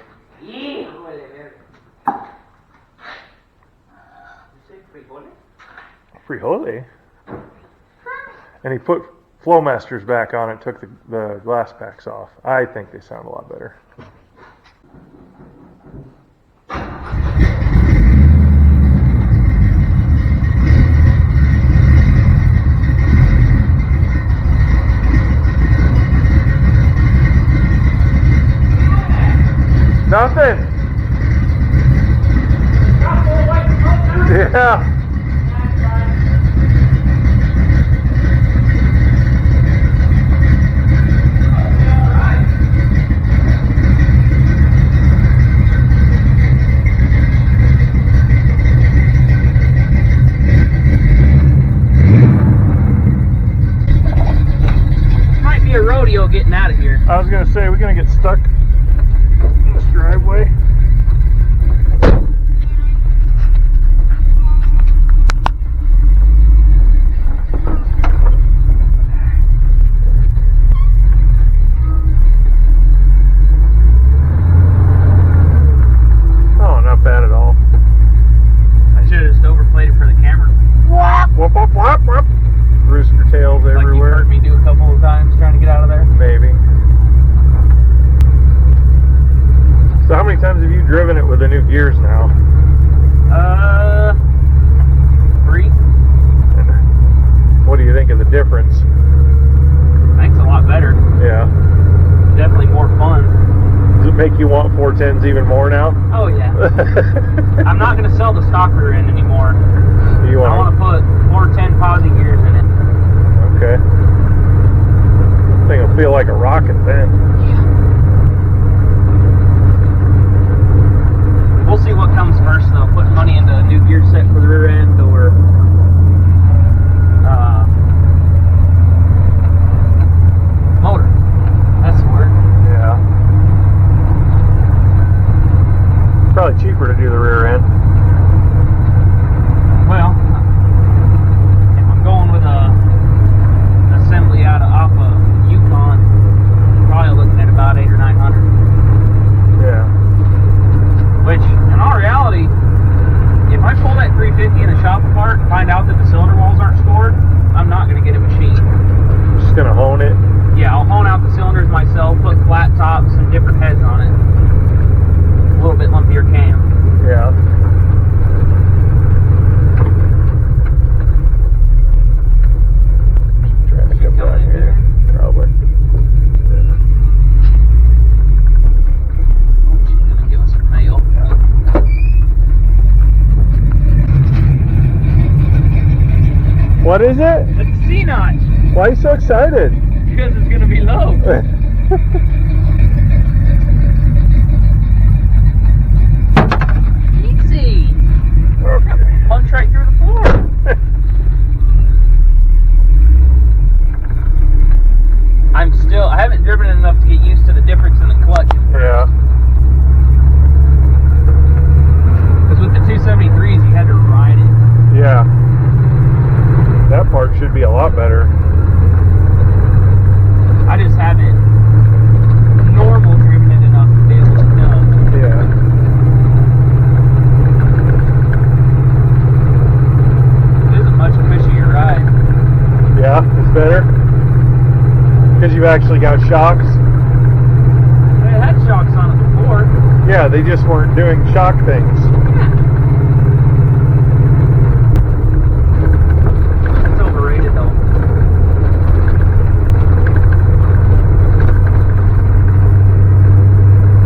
Frijole. And he put Flowmasters back on it, took the glass packs off. I think they sound a lot better. Nothing. Yeah. Might be a rodeo getting out of here. I was gonna say, we're gonna get stuck in this driveway. Oh, not bad at all. I should have just overplayed it for the camera. Whoop, whoop, whoop, whoop. Rooster tails Like you everywhere. heard me do a couple of times trying to get out of there. Maybe. So how many times have you driven it with the new gears now? 3. And what do you think of the difference? I think it's a lot better. Yeah. make you want 410s even more now? Oh yeah. I'm not gonna sell the stock rear end anymore. You I want want to put 410 posi gears in it. Okay. I think it'll feel like a rocket then. We'll see what comes first though. Put money into a new gear set for the rear end or motor. That's the word. Yeah. Probably cheaper to do the rear end. Well, if I'm going with an assembly off of Yukon, probably looking at about 800 or 900. Yeah. Which, in all reality, if I pull that 350 in the shop apart and find out that the cylinder walls aren't scored, I'm not going to get it machined. Just gonna hone it. Yeah, I'll hone out the cylinders myself, put flat tops and different heads on it. A little bit lumpier cam. Yeah. Trying to come down here. Probably. She's going to give us her mail. What is it? It's a C-notch, Why are you so excited? because it's going to be low. Easy. Okay. Punch right through the floor. I haven't driven it enough to get used to the difference in the clutch. Yeah. Because with the 273s, you had to ride it. Yeah. That part should be a lot better. I just haven't normal driven it enough to be able to know. Yeah. It is a much cushier ride. Yeah, it's better. Because you've actually got shocks. It had shocks on it before. Yeah, they just weren't doing shock things. That's overrated though.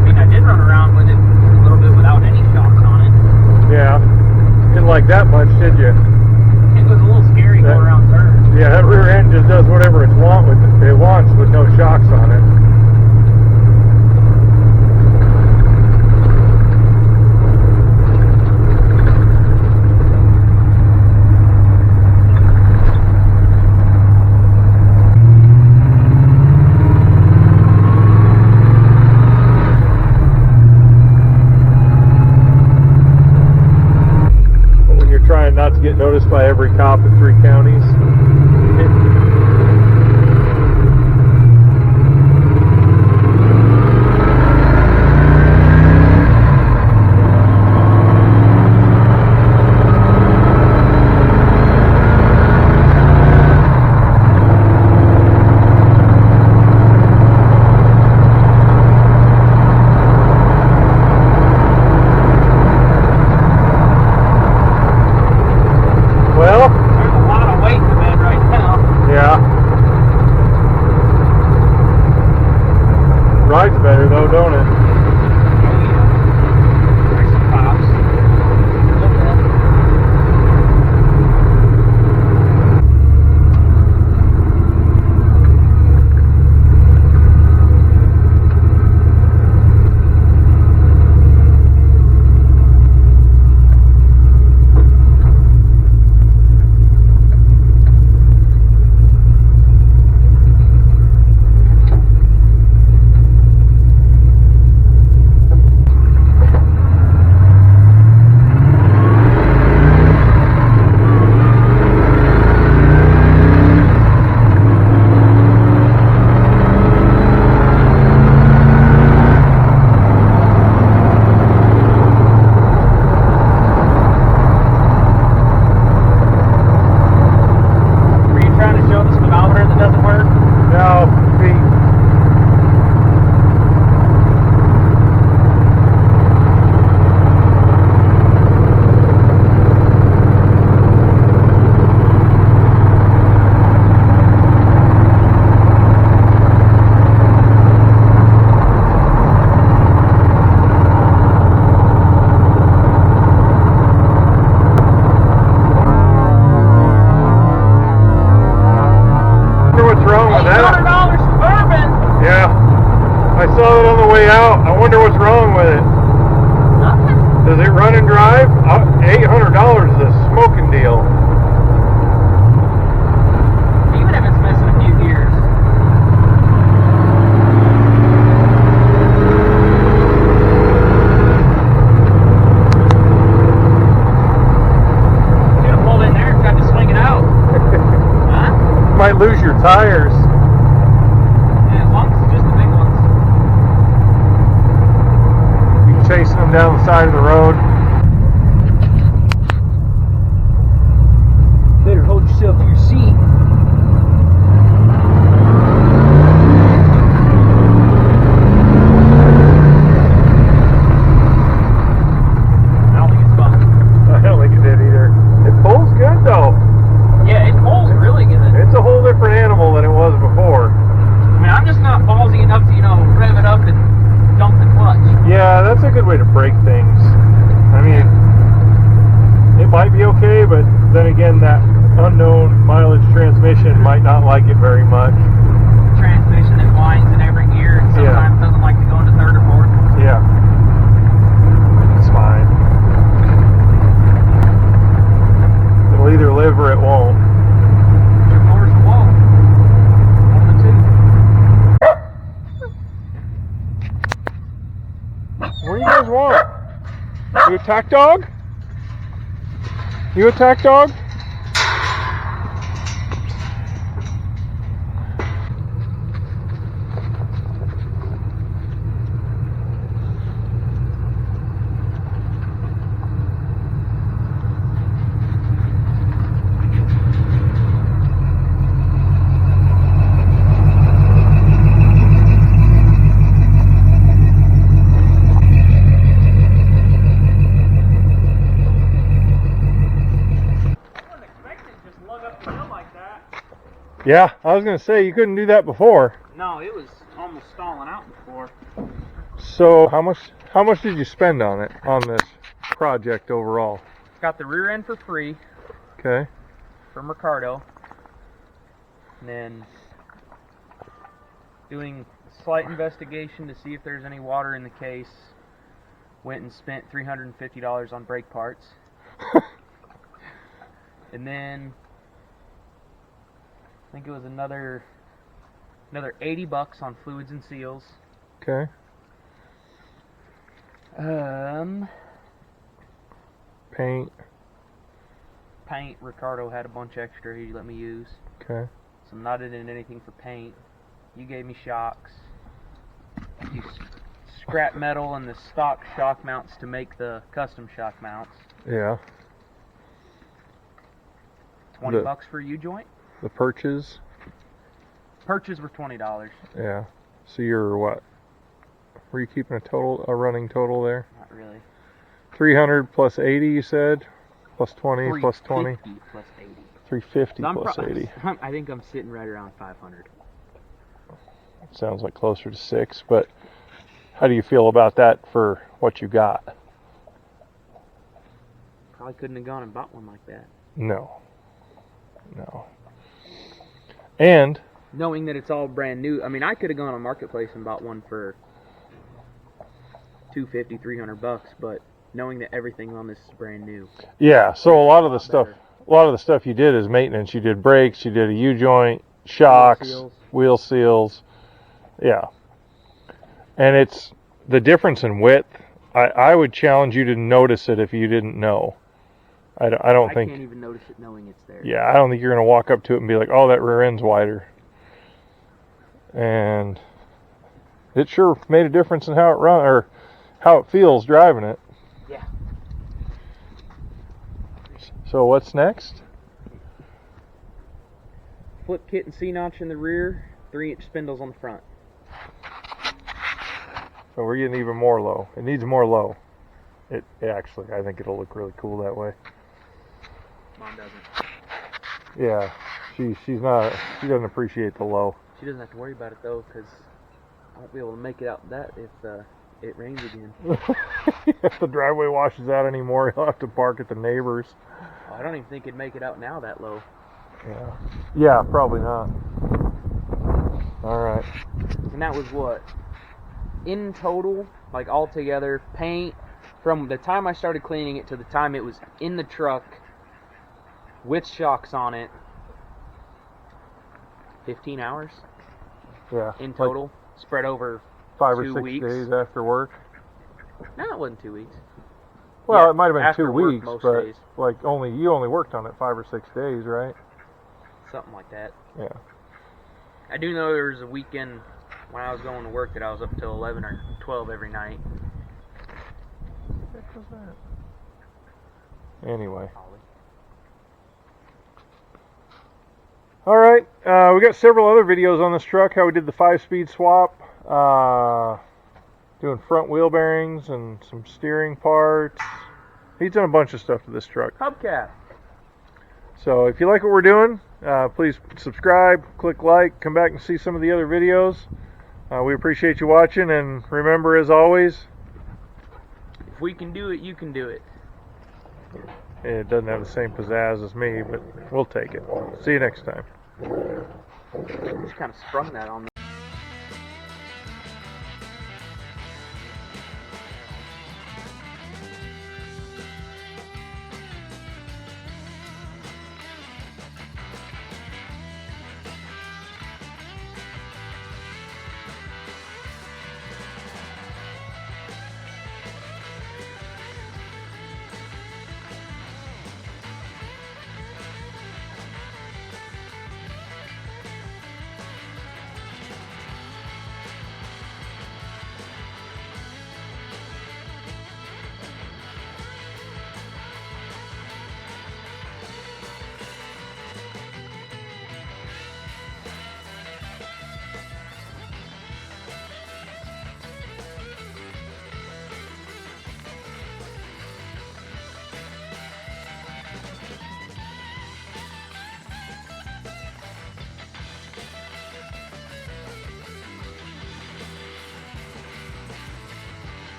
I mean, I did run around with it a little bit without any shocks on it. Yeah. Didn't like that much, did you? It was a little scary going around turns. Yeah, that rear end just does whatever it wants with no shocks on it. But when you're trying not to get noticed by every cop in 3 counties. Well, There's a lot of weight to measure. I saw it on the way out. I wonder what's wrong with it. Nothing. Does it run and drive? $800 is a smoking deal. Even if it's missing a few gears. Should have pulled in there and tried to swing it out. Huh? Might lose your tires. Yeah, as long as it's just the big ones. You chasing them down the side of the road. Better hold yourself to your seat. I don't think it's fun. I don't think it did either. It pulls good though. Yeah, it pulls really good. It's a whole different animal than it was before. I mean, I'm just not ballsy enough to, rev it up and dump the clutch. Yeah, that's a good way to break things. I mean, it might be okay, but then again, that unknown mileage transmission might not like it very much. Transmission that winds in every gear and sometimes doesn't like to go into third or fourth. Yeah. It's fine. It'll either live or it won't. Your doors are wall. One of the two. What do you guys want? You attack dog? You attack dog? Yeah, I was gonna say you couldn't do that before. No, it was almost stalling out before. So how much did you spend on it, on this project overall? Got the rear end for free Okay. from Ricardo. And then doing a slight investigation to see if there's any water in the case. Went and spent $350 on brake parts. And then I think it was another $80 on fluids and seals. Okay. Paint, Ricardo had a bunch extra he let me use. Okay. So I'm not in anything for paint. You gave me shocks. You scrap metal and the stock shock mounts to make the custom shock mounts. Yeah. $20 for a U-joint. The perches. Perches were $20. Yeah. So you're what? Were you keeping a running total there? Not really. 300 plus 80, you said? Plus 20, plus 20? 350 plus 80. 350 So plus 80. I think I'm sitting right around 500. Sounds like closer to 6, but how do you feel about that for what you got? Probably couldn't have gone and bought one like that. No. And Knowing that it's all brand new, I mean, I could have gone on Marketplace and bought one for $250, $300, but knowing that everything on this is brand new. yeah, so a lot of the stuff you did is maintenance. You did brakes, you did a U-joint, shocks, wheel seals. Yeah. And it's the difference in width. I would challenge you to notice it if you didn't know. I don't think. I can't even notice it knowing it's there. Yeah, I don't think you're going to walk up to it and be like, oh, that rear end's wider. And it sure made a difference in how it runs, or how it feels driving it. Yeah. So what's next? Flip kit and C-notch in the rear, 3-inch spindles on the front. So we're getting even more low. It needs more low. It actually, I think it'll look really cool that way. Mom doesn't. Yeah, she doesn't appreciate the low. She doesn't have to worry about it though, because I won't be able to make it out that if it rains again. If the driveway washes out anymore, he'll have to park at the neighbor's. Oh, I don't even think it'd make it out now that low. Yeah, probably not. All right. And that was what? in total, like all together, paint, from the time I started cleaning it to the time it was in the truck with shocks on it, 15 hours Yeah. in like total, spread over 5 or 2 6 weeks. days after work. No, it wasn't 2 weeks. Well, Yeah, it might have been after 2 work weeks, most but days. like you only worked on it 5 or 6 days, right? Something like that. Yeah. I do know there was a weekend when I was going to work that I was up till 11 or 12 every night. What was that? Anyway. All right, we got several other videos on this truck. How we did the 5-speed swap, doing front wheel bearings and some steering parts. He's done a bunch of stuff to this truck. Hubcap. So if you like what we're doing, please subscribe, click like, come back and see some of the other videos. We appreciate you watching, and remember, as always, If we can do it, you can do it. it doesn't have the same pizzazz as me, but we'll take it. See you next time. Just kind of sprung that on me.